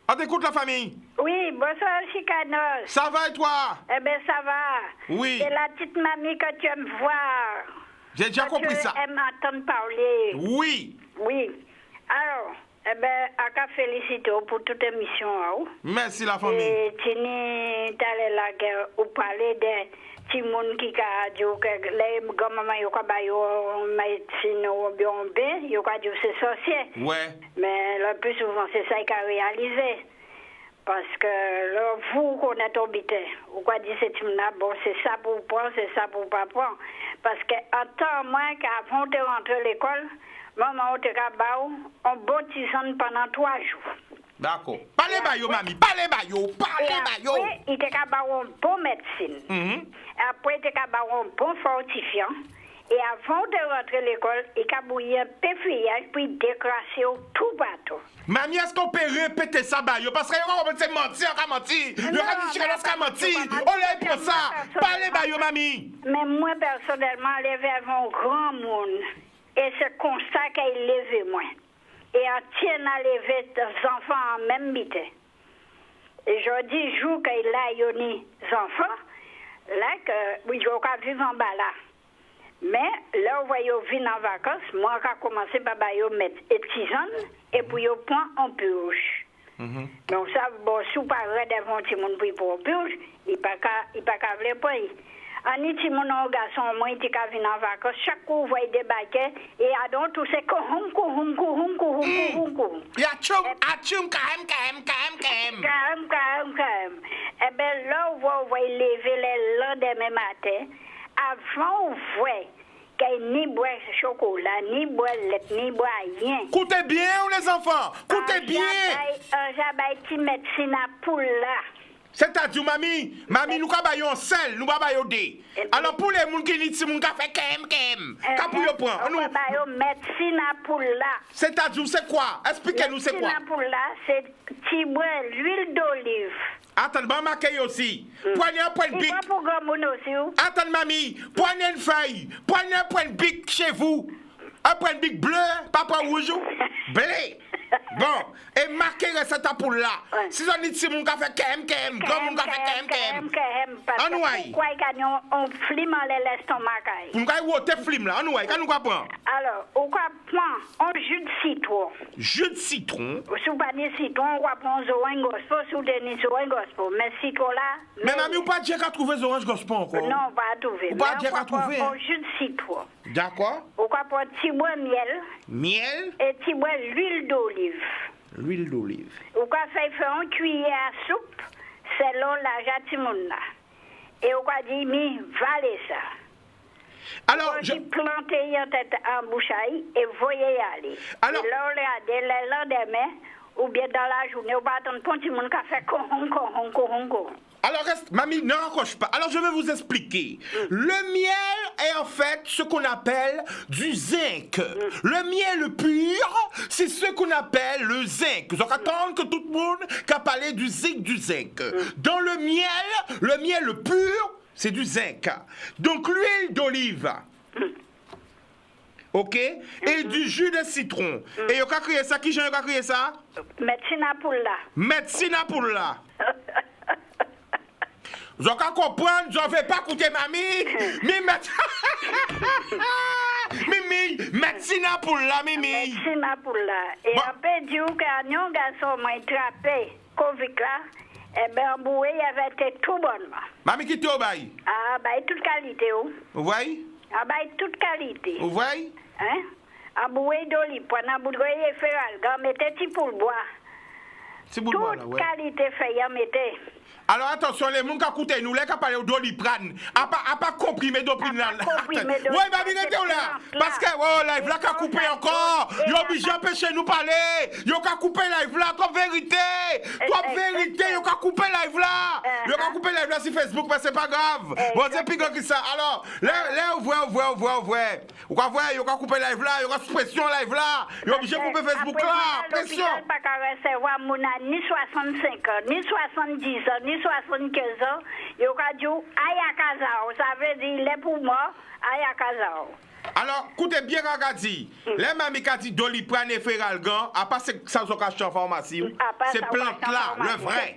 D: On t'écoute, la famille?
L: Oui, bonsoir, Chicanos.
D: Ça va et toi?
L: Eh bien, ça va.
D: Oui.
L: C'est la petite mamie que tu aimes voir.
D: J'ai déjà compris ça.
L: Tu aimes entendre parler.
D: Oui.
L: Oui. Alors, eh bien, à qu'à féliciter pour toute émission. Hein?
D: Merci, la famille.
L: Et tu n'es allé là où parler de petits monde qui a dit que les gamins, ils ont médecine ou bien, ils ont dit que c'est sorcier.
D: Ouais.
L: Mais le plus souvent, c'est ça qui a réalisé. Parce que là, vous connaissez habité. Vous quoi dit c'est bon, c'est ça pour prendre, c'est ça pour pas prendre. Parce qu'en temps moins qu'avant de rentrer à l'école, maman, on te rabat un bon tisane pendant 3 jours.
D: D'accord. Parlez bayo, mamie. Parlez bayo. Parlez bayo.
L: Après, il te rabat un bon médecine. Après, il te rabat un bon fortifiant. Et avant de rentrer à l'école, il a bouillé un peu feuillage puis décrassé tout partout.
D: Mamie, est-ce qu'on peut répéter ça, bah, parce que on va mentir, on va mentir. On va dire qu'on va mentir. On l'a pour ça. Parlez, bah, mamie.
L: Mais moi, personnellement, levé avant un grand monde. Et c'est comme ça qu'il levé moi. Et en tient à lever des enfants en même temps. Et je dis, jour qu'il a eu des enfants, là, que oui, je vais vivre en bas là. Mais là, vous voyez, venir en vacances, moi, j'ai commencé par mettre des tisanes et puis je prends en purge. Donc, ça, bon, si vous parlez devant tout le monde pour en purge, il n'y a pas qu'à le prendre. En petit mon garçon, moi, il était venir en vacances, chaque coup, vous voyez des baquets, et à donc, tout c'est couhum.
D: Il y a tchoum,
L: Kahem. Eh bien, là, vous voyez lever le lendemain matin, avant, vous voyez qu'il n'y a ni bois chocolat, ni bois lait, ni bois rien.
D: Écoutez bien, les enfants, écoutez bien.
L: J'avais une médecine à poule là.
D: C'est-à-dire, mamie, nous avons un sel, nous avons un dé. Alors, pour les gens qui disent, nous avons fait kem. Qu'est-ce qu'on prend?
L: Nous avons médecine à poule là.
D: C'est-à-dire, c'est quoi? Expliquez-nous, c'est quoi?
L: Médecine à poule là, c'est petit bois, l'huile d'olive.
D: Attends, je vais marquer aussi. Prenez un point de bic. Attends, mamie, prenez une feuille. Prenez un point de bic chez vous. Un point de bic bleu, pas point rouge. Blé. Bon, et marquez recette pour là. Si on dit si mon café kem, grand mon café kem. On ouaille.
L: Pourquoi on flime l'estomac?
D: Pourquoi on te flime là? On ouaille, quand nous prend?
L: Alors, on prend un jus de citron.
D: Jus de citron?
L: Si vous prenez citron, on va prendre orange gospel, si vous donnez orange gospel. Mais citron là...
D: Mais mamie, vous pas dire qu'à trouver orange gospel encore?
L: Non, on va trouver.
D: Vous pas dire qu'à trouver?
L: Un jus de citron.
D: D'accord.
L: On va prendre petit bois miel.
D: Miel?
L: Et petit bois l'huile d'olive.
D: L'huile d'olive.
L: Ou quand faire une cuillère à soupe, c'est l'eau la jatimoun là. Et on va dire, mais valez ça.
D: Alors,
L: je planter en tête en bouchaille et voyez aller. Alors, et là, regardez le lendemain, ou bien dans la journée, on va attendre pour tout le monde qui fait kohon.
D: Alors, mamie, ne raccroche pas. Alors, je vais vous expliquer. Le miel est en fait ce qu'on appelle du zinc. Le miel pur, c'est ce qu'on appelle le zinc. Donc, attendre que tout le monde a parlé du zinc. Dans le miel pur, c'est du zinc. Donc, l'huile d'olive. OK? Et du jus de citron. Et vous avez créé ça? Qui a créé ça?
L: Médecine à poula.
D: Médecine à poula. Je comprends, je ne vais pas écouter mamie. Mimi, médecine pour la Mimi.
L: Médecine pour la. Et après, du coup, quand un garçon m'a attrapé Covid là, eh bien, en bouée, il avait été tout bonnement.
D: Mamie qui t'au bail?
L: Ah, bail toute qualité, oh.
D: Vous voyez?
L: Ah, bail toute qualité.
D: Vous voyez?
L: Hein? En bouée d'olive, pendant boudroyer féral, quand mettez petit pour le bois.
D: C'est pour le bois, là, ouais.
L: Toute qualité fait, y mettez.
D: Alors attention, les gens qui écoutent nous, les qui parlent d'oliprane, à pas comprimer d'opinion. Oui, mamie, restez là. Parce que, oh, live là, qui a coupé encore. Ils ont obligé d'empêcher nous parler. Ils ont coupé live là, comme vérité. Comme vérité, ils ont coupé live là. Ils ont coupé live là sur Facebook, mais c'est pas grave. Bon, c'est plus grand que ça. Alors, là, vous voyez. Vous voyez, ils ont coupé live là, ils ont pression live là. Ils ont obligé de couper Facebook là. Pression.
L: Pas qu'à recevoir ni 65 ans, ni 70 ans, ni 75 ans, il y a dit Ayakazao. Ça veut dire les poumons, Ayakazao.
D: Alors, écoutez bien, Ragadi. Les mamie qui dit Doliprane et Feralgan, à part ça, ça sont cachés en pharmacie. C'est plante-là, le vrai.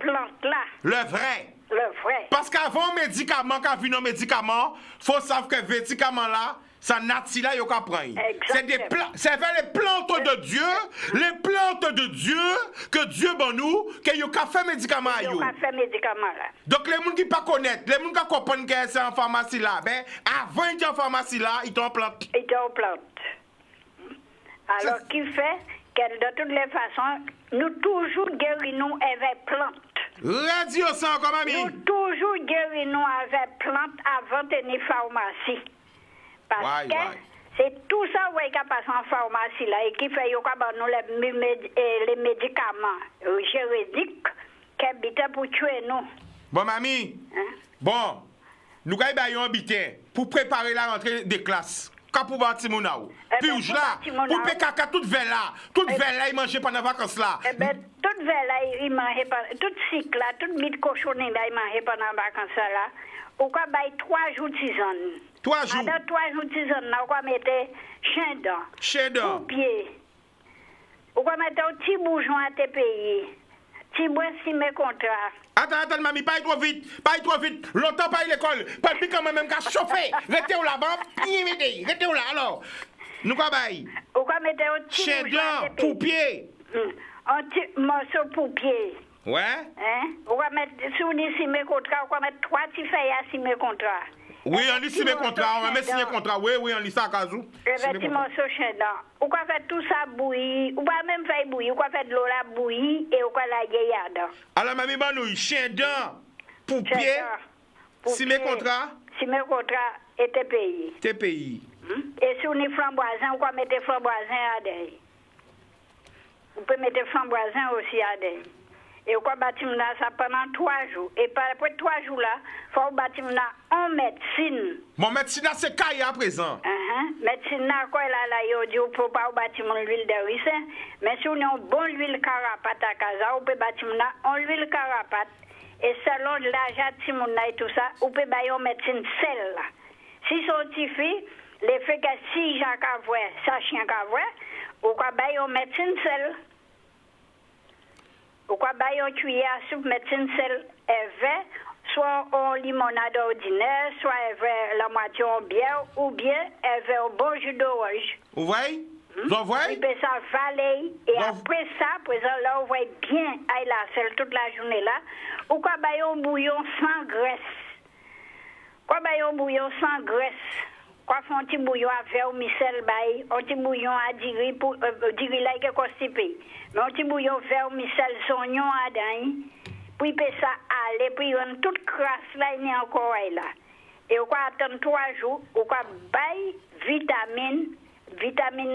D: Le vrai.
L: Le vrai.
D: Parce qu'avant médicament, quand vient un médicament, il faut savoir que le médicament là, ça nati là, il faut prendre. C'est les plantes de Dieu, les plantes de Dieu, que Dieu bon nous, que il a fait médicament à vous. Donc les gens qui pas connaissent, les gens qui comprennent que c'est en pharmacie là, ben avant d'être en pharmacie là, ils t'ont plante.
L: Ils t'ont plante. Alors qui fait que de toutes les façons, nous toujours guérissons avec plante.
D: Radio ça comme ami.
L: Nous toujours guérissons avec plante avant de tenir pharmacie. Parce que c'est tout ça qui passe en pharmacie là et qui fait nous les médicaments juridiques qui habitent pour tuer nous.
D: Bon, mamie, bon, nous avons un bulletin pour préparer la rentrée des classes. pour bâtir mon ou. Puis là, pour pécaca toute veille là, il mangeait pendant vacances là.
L: Eh ben toute veille là, il mangeait pendant toute cycle là, toute mid cochonnerie là, il mangeait pendant vacances là. Ou quoi bail 3 jours de tisane.
D: 3 jours.
L: Dans 3 jours de tisane là, ou quoi mettre chien dent.
D: Chien dent.
L: Pied. Ou quoi mettre un petit bourgeon à tes pays. Petit bois si mes contrats.
D: Attends, mamie, pas trop vite. Longtemps pas à l'école. Pas plus quand même qu'à chauffer. Restez où là-bas. Restez où là alors. Nous quoi bail?
L: Ou quoi mettre un petit
D: chien dent pour pied.
L: Un petit morceau pour pied.
D: Ouais.
L: Hein? On va mettre, si on dit signer contrat, on va mettre 3 petits feuilles à signer contrat.
D: Oui, on lit signer contrat, on va mettre signer contrat. Oui, on lit ça à Kazou.
L: Le bâtiment sur chien dent. On va faire tout ça bouillir, on va même faire bouillir, on va faire de l'eau là bouillir et on va la gueillir.
D: Alors, mamie Banouille, chien dent pour pied, signer contrat.
L: Signer contrat et t'es payé.
D: T'es payé.
L: Et si on est framboisin, on va mettre framboisin à derrière. On peut mettre framboisin aussi à derrière. Et au bâtiment là, ça pendant 3 jours. Et après 3 jours là, il faut bâtiment là en médecine.
D: Mon médecine là, c'est caille à présent.
L: Médecine là, quoi là, il dit, on peut pas bâtiment l'huile de ricin. Mais si on a une bonne huile carapate à casa, on peut bâtiment là en huile carapate. Et selon l'âge de Timon là et tout ça, on peut bailler en médecine sel là. Si scientifique, les faits que si Jacques a vu, ça chien a vu, on peut bailler en médecine sel. Pourquoi bailler une cuillère à soupe médecine sel et vin, soit en limonade ordinaire, soit la moitié en bière, ou bien un bon jus d'orange.
D: Vous voyez? Vous voyez?
L: Et puis ça valait. Et après ça, là, on voit bien à la sel toute la journée là. Ou quoi bailler un bouillon sans graisse. Quoi bailler un bouillon sans graisse. Quoi faire un petit bouillon à faire au micelle bail, un petit bouillon à diri pour diri là qui est constipé. Mais un petit bouillon faire au micelle sonnion à dain. Puis peut ça aller puis on toute crasse là il y a encore là. Et on va attendre 3 jours, on va bail vitamine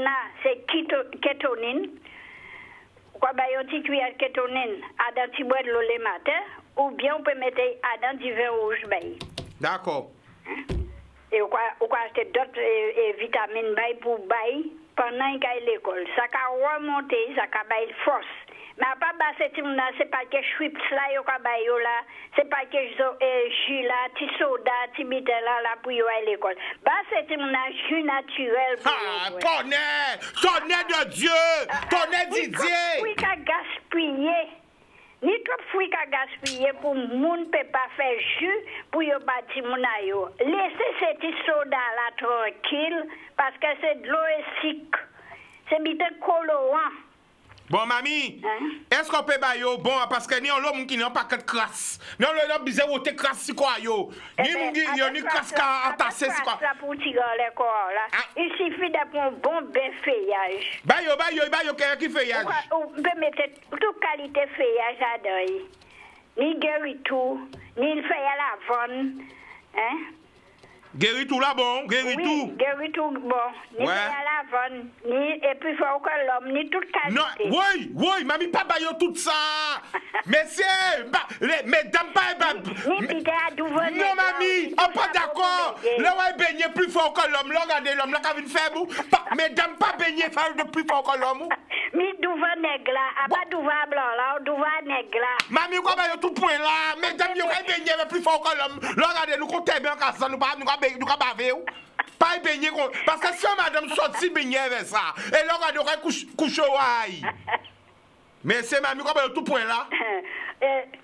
L: là c'est kétonine. On va bail un petit cuillère kétonine à dans petit bois de l'eau le matin ou bien on peut mettre à dans du vin rouge bail.
D: D'accord.
L: Et on va acheter d'autres vitamines pour bail pendant qu'il y a l'école. Ça va remonter, ça va bail force. Mais à part ça, c'est pas que Schweppes là, c'est pas que jus là, petit soda, petit bitter là, pour aller à l'école. C'est jus naturel.
D: Tonnerre de Dieu, tonnerre Didier.
L: Oui, qu'à gaspiller. Ni trop fruits qu'à gaspiller pour moun peut pas faire jus pour yo bâti moun yo. Laissez cette soda là tranquille parce que c'est de l'eau sec. C'est bité colorant.
D: Bon mamie, est-ce qu'on peut bailler bon parce que ni on l'homme qui n'a pas de crasse. Non l'homme bizarre ou te crasse si quoi yo. Ni moun qui yo ni crasse ka entassé si quoi.
L: Ça pour tirer les corps là. Il suffit d'avoir un bon feuillage.
D: Bayo qui feuillage.
L: On peut mettre toute qualité feuillage là-dedans. Ni guéritou, ni le feuillage à lavande, hein?
D: Guéritou là bon, guéritou.
L: Oui, guéritou bon. Ni feuillage à lavande, ni et puis faut que l'homme ni toute qualité.
D: Non, oui, mamie pas bayo tout ça. Messieurs, mesdames pas
L: ni pité à douver.
D: Non mamie, on pas d'accord. Là ouais baigner plus fort que l'homme, là regardez l'homme là qui vient faire vous. Mesdames pas baigner faire de plus fort que l'homme.
L: Mi douver nègre là, pas douver blanc là, douver nègre là.
D: Mamie quoi bayo tout point là, mesdames yo ka baigner plus fort que l'homme. Là regardez nous compter bien quand ça nous pas baver. Pas baigner parce que si madame sorti baigner avec ça et là regardez on coucher waï. Mais c'est mamie quoi bayo tout point là.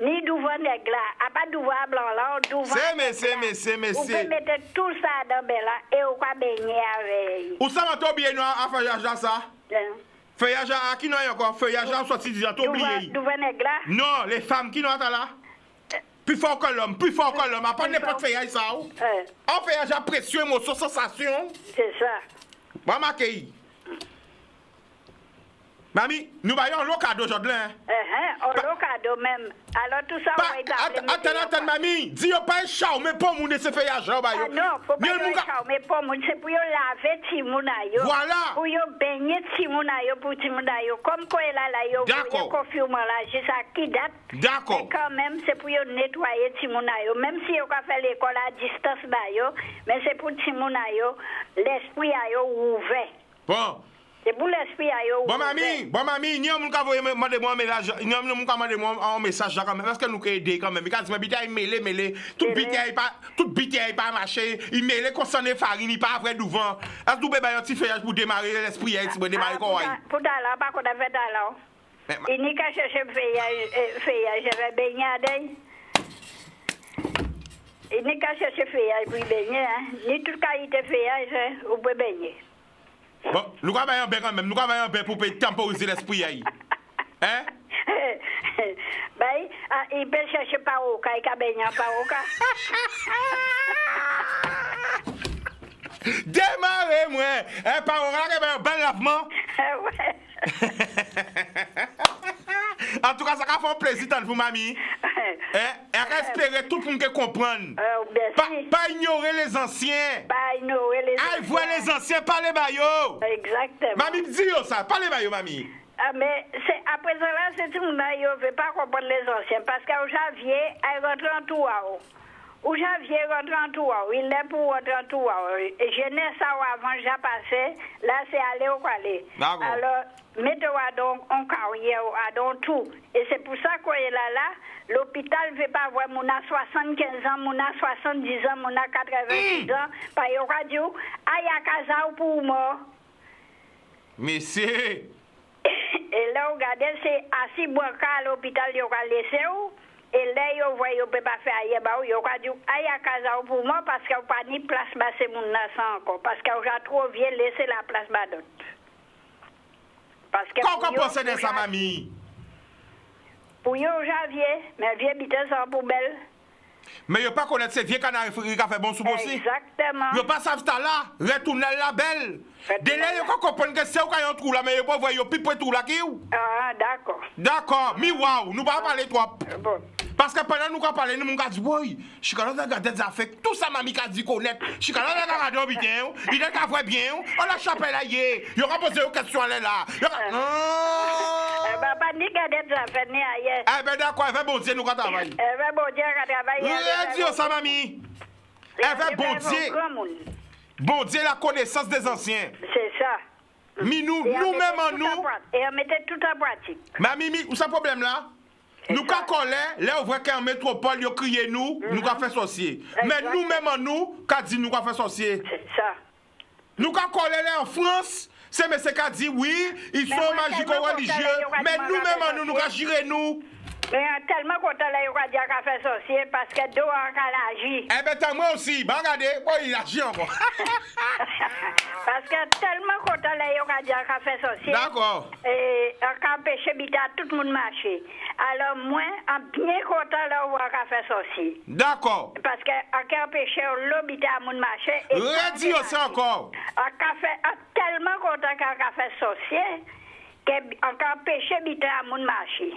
L: Ni douver nègre là, pas douver blanc là, douver.
D: C'est
L: on peut mettre tout ça dans là et on va baigner avec.
D: Où ça va toi bien à faire ça? Feuillage à qui non encore? Feuillage à sorti déjà tout oublié. Non, les femmes qui n'ont pas là. Plus fort que l'homme, à part n'importe feuillage ça. Un feuillage à pression, émotion, sensation.
L: C'est ça.
D: Bon, ma Mamie, nous voyons un cadeau aujourd'hui.
L: Un cadeau même. Alors tout ça, on va
D: attends, mamie. Dis pas un chao, mais pas mon essayer faire argent.
L: Non, faut pas un chao, mais pas mon. C'est pour laver Timonayo.
D: Voilà.
L: Pour baigner Timonayo pour Timonayo. Comme quoi là, yo, vous confirmez là, juste à qui date.
D: D'accord.
L: Mais quand même, c'est pour nettoyer Timonayo. Même si on a fait l'école à distance, mais c'est pour Timonayo, l'esprit a ouvert.
D: Bon.
L: C'est pour l'esprit à yo.
D: Bon mamie, ni on ka voyer demander moi message, ni on ka demander moi un message quand même parce que nous aider quand même. Quand me bitaille mêlé, toute bitaille pas marcher, il mêlé concerné farine, il pas vrai devant. Est-ce que vous bébé un petit feuillage pour démarrer l'esprit pour démarrer quoi?
L: Pour d'aller pas qu'on avait d'aller. Il n'y qu'à chercher feuillage, je vais baigner dedans. Il n'y qu'à chercher feuillage pour baigner, ni toute qualité feuillage, vous pouvez baigner.
D: Bon, nous avons un bain quand même, nous avons un bain pour temporiser l'esprit. Hein?
L: Ben, il peut chercher paroka, il peut baigner paroka.
D: Démarrez, moi! Un paroka, un bon lavement.
L: Ouais.
D: En tout cas, ça va faire plaisir pour mamie. Et espérer tout le monde comprendre. Pas ignorer les anciens.
L: Pas ignorer les anciens.
D: Voir les anciens, pas les baillots.
L: Exactement.
D: Mamie me dit ça, pas les baillots, mamie.
L: Mais c'est après cela, c'est tout le monde ne veut pas comprendre les anciens. Parce qu'au janvier, elle rentre en tout à haut. Au janvier, rentre en tout à haut. Il est pour rentrer en tout à haut. Et je n'ai ça avant, j'ai passé. Là, c'est aller au palais. Alors, mettez-vous donc en carrière, donc tout. Et c'est pour ça qu'on est là. L'hôpital ne veut pas voir mon a 75 ans, mon a 70 ans, mon a 86 ans. Par radio, aïe à casa pour moi.
D: Mais c'est.
L: Et là, regardez, c'est assis boire à l'hôpital, il y aura laissé où. Et là, vous voyez, vous ne pouvez pas faire ailleurs, vous avez dit, aïe à casa pour moi, parce que vous n'avez pas ni place, c'est mon naissance encore. Parce que vous avez trop vieux, laisser la place, d'autres. Parce que.
D: Quand on pense de ça, mamie?
L: Pour vous, janvier, mais vieux habiter sans poubelle.
D: Mais vous ne pas connaître ces vieux canards qui ont fait bon soupe aussi.
L: Exactement.
D: Vous ne pas savoir ça là, retourner la belle. Dès là, vous comprenez que c'est où il y a un trou là, mais vous ne pouvez pas voir pipe tout là qui est où.
L: Ah, d'accord.
D: D'accord, mais waouh, nous ne pouvons pas parler trop.
L: Bon.
D: Parce que pendant nous parler, nous avons dit, oui, je suis quand même regarder des affaires, tout ça, mamie, qui a dit connaître. Je suis quand même regarder bien, il est qu'à voir bien, on la chapelle là, il y aura posé une question là.
L: Pas ni garder des affaires ni ailleurs.
D: Eh ben d'accord, elle fait bon Dieu, nous quand travailler.
L: Elle fait bon Dieu, quand travailler.
D: Dis ça, mamie. Elle fait bon Dieu. Bon Dieu, la connaissance des anciens.
L: C'est ça.
D: Mais nous-mêmes en nous.
L: Et on mettait tout en pratique.
D: Mamie, où ça problème là? Nous, quand on est, là, on voit qu'en métropole, ils crient nous, nous avons fait sorcier. Mais nous-mêmes en nous, quand dit nous avons fait sorcier.
L: C'est ça.
D: Nous, quand on est là en France, c'est M. qui dit oui, ils sont magico-religieux. Mais nous-mêmes en nous, nous avons nous.
L: Mais tellement content là, il va dire qu'à faire sorcier parce que deux ans qu'elle agit.
D: Eh ben, moi aussi, regardez, il agit encore.
L: Parce que tellement content là, il va dire qu'à faire sorcier.
D: D'accord.
L: Et quand péché bita, tout le monde marche. Alors, moi, en bien content là, il va faire sorcier.
D: D'accord.
L: Parce que quand péché, l'obita à mon marché.
D: Redis aussi encore.
L: Tellement content qu'à faire sorcier, quand péché bita à mon marché.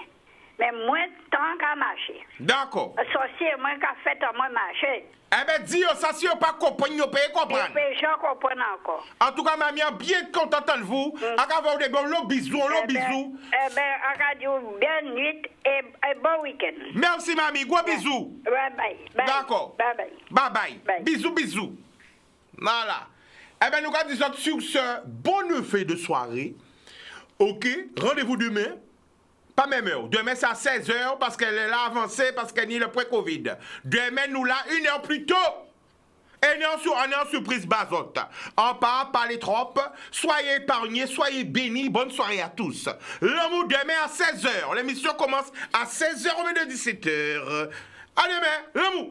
L: Mais moins tant qu'à marcher.
D: D'accord.
L: Sorcier, moins qu'à fait à moi marcher.
D: Eh bien, dis ça, si vous pas comprendre, vous pouvez comprendre.
L: Les gens comprennent encore.
D: En tout cas, mamie, bien content de vous. Encore des bons bisous, bisous.
L: Eh bien, encore bonne nuit et bon week-end.
D: Merci, mamie. Gros bisous.
L: Bye bye.
D: D'accord.
L: Bye
D: bye. Bisous. Voilà. Eh bien, nous allons dire sur ce bonne fête de soirée. OK, rendez-vous demain. Pas même heure. Demain, c'est à 16h parce qu'elle est là avancée, parce qu'elle est le pré-Covid. Demain, nous là, 1 heure plus tôt. Et on est en surprise basote. On part parler trop. Soyez épargnés, soyez bénis. Bonne soirée à tous. L'amour demain à 16h. L'émission commence à 16h au lieu de 17h. À demain, l'amour.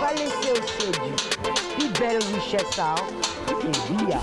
B: Pas laisser au séduit. Plus belle richesse, et via.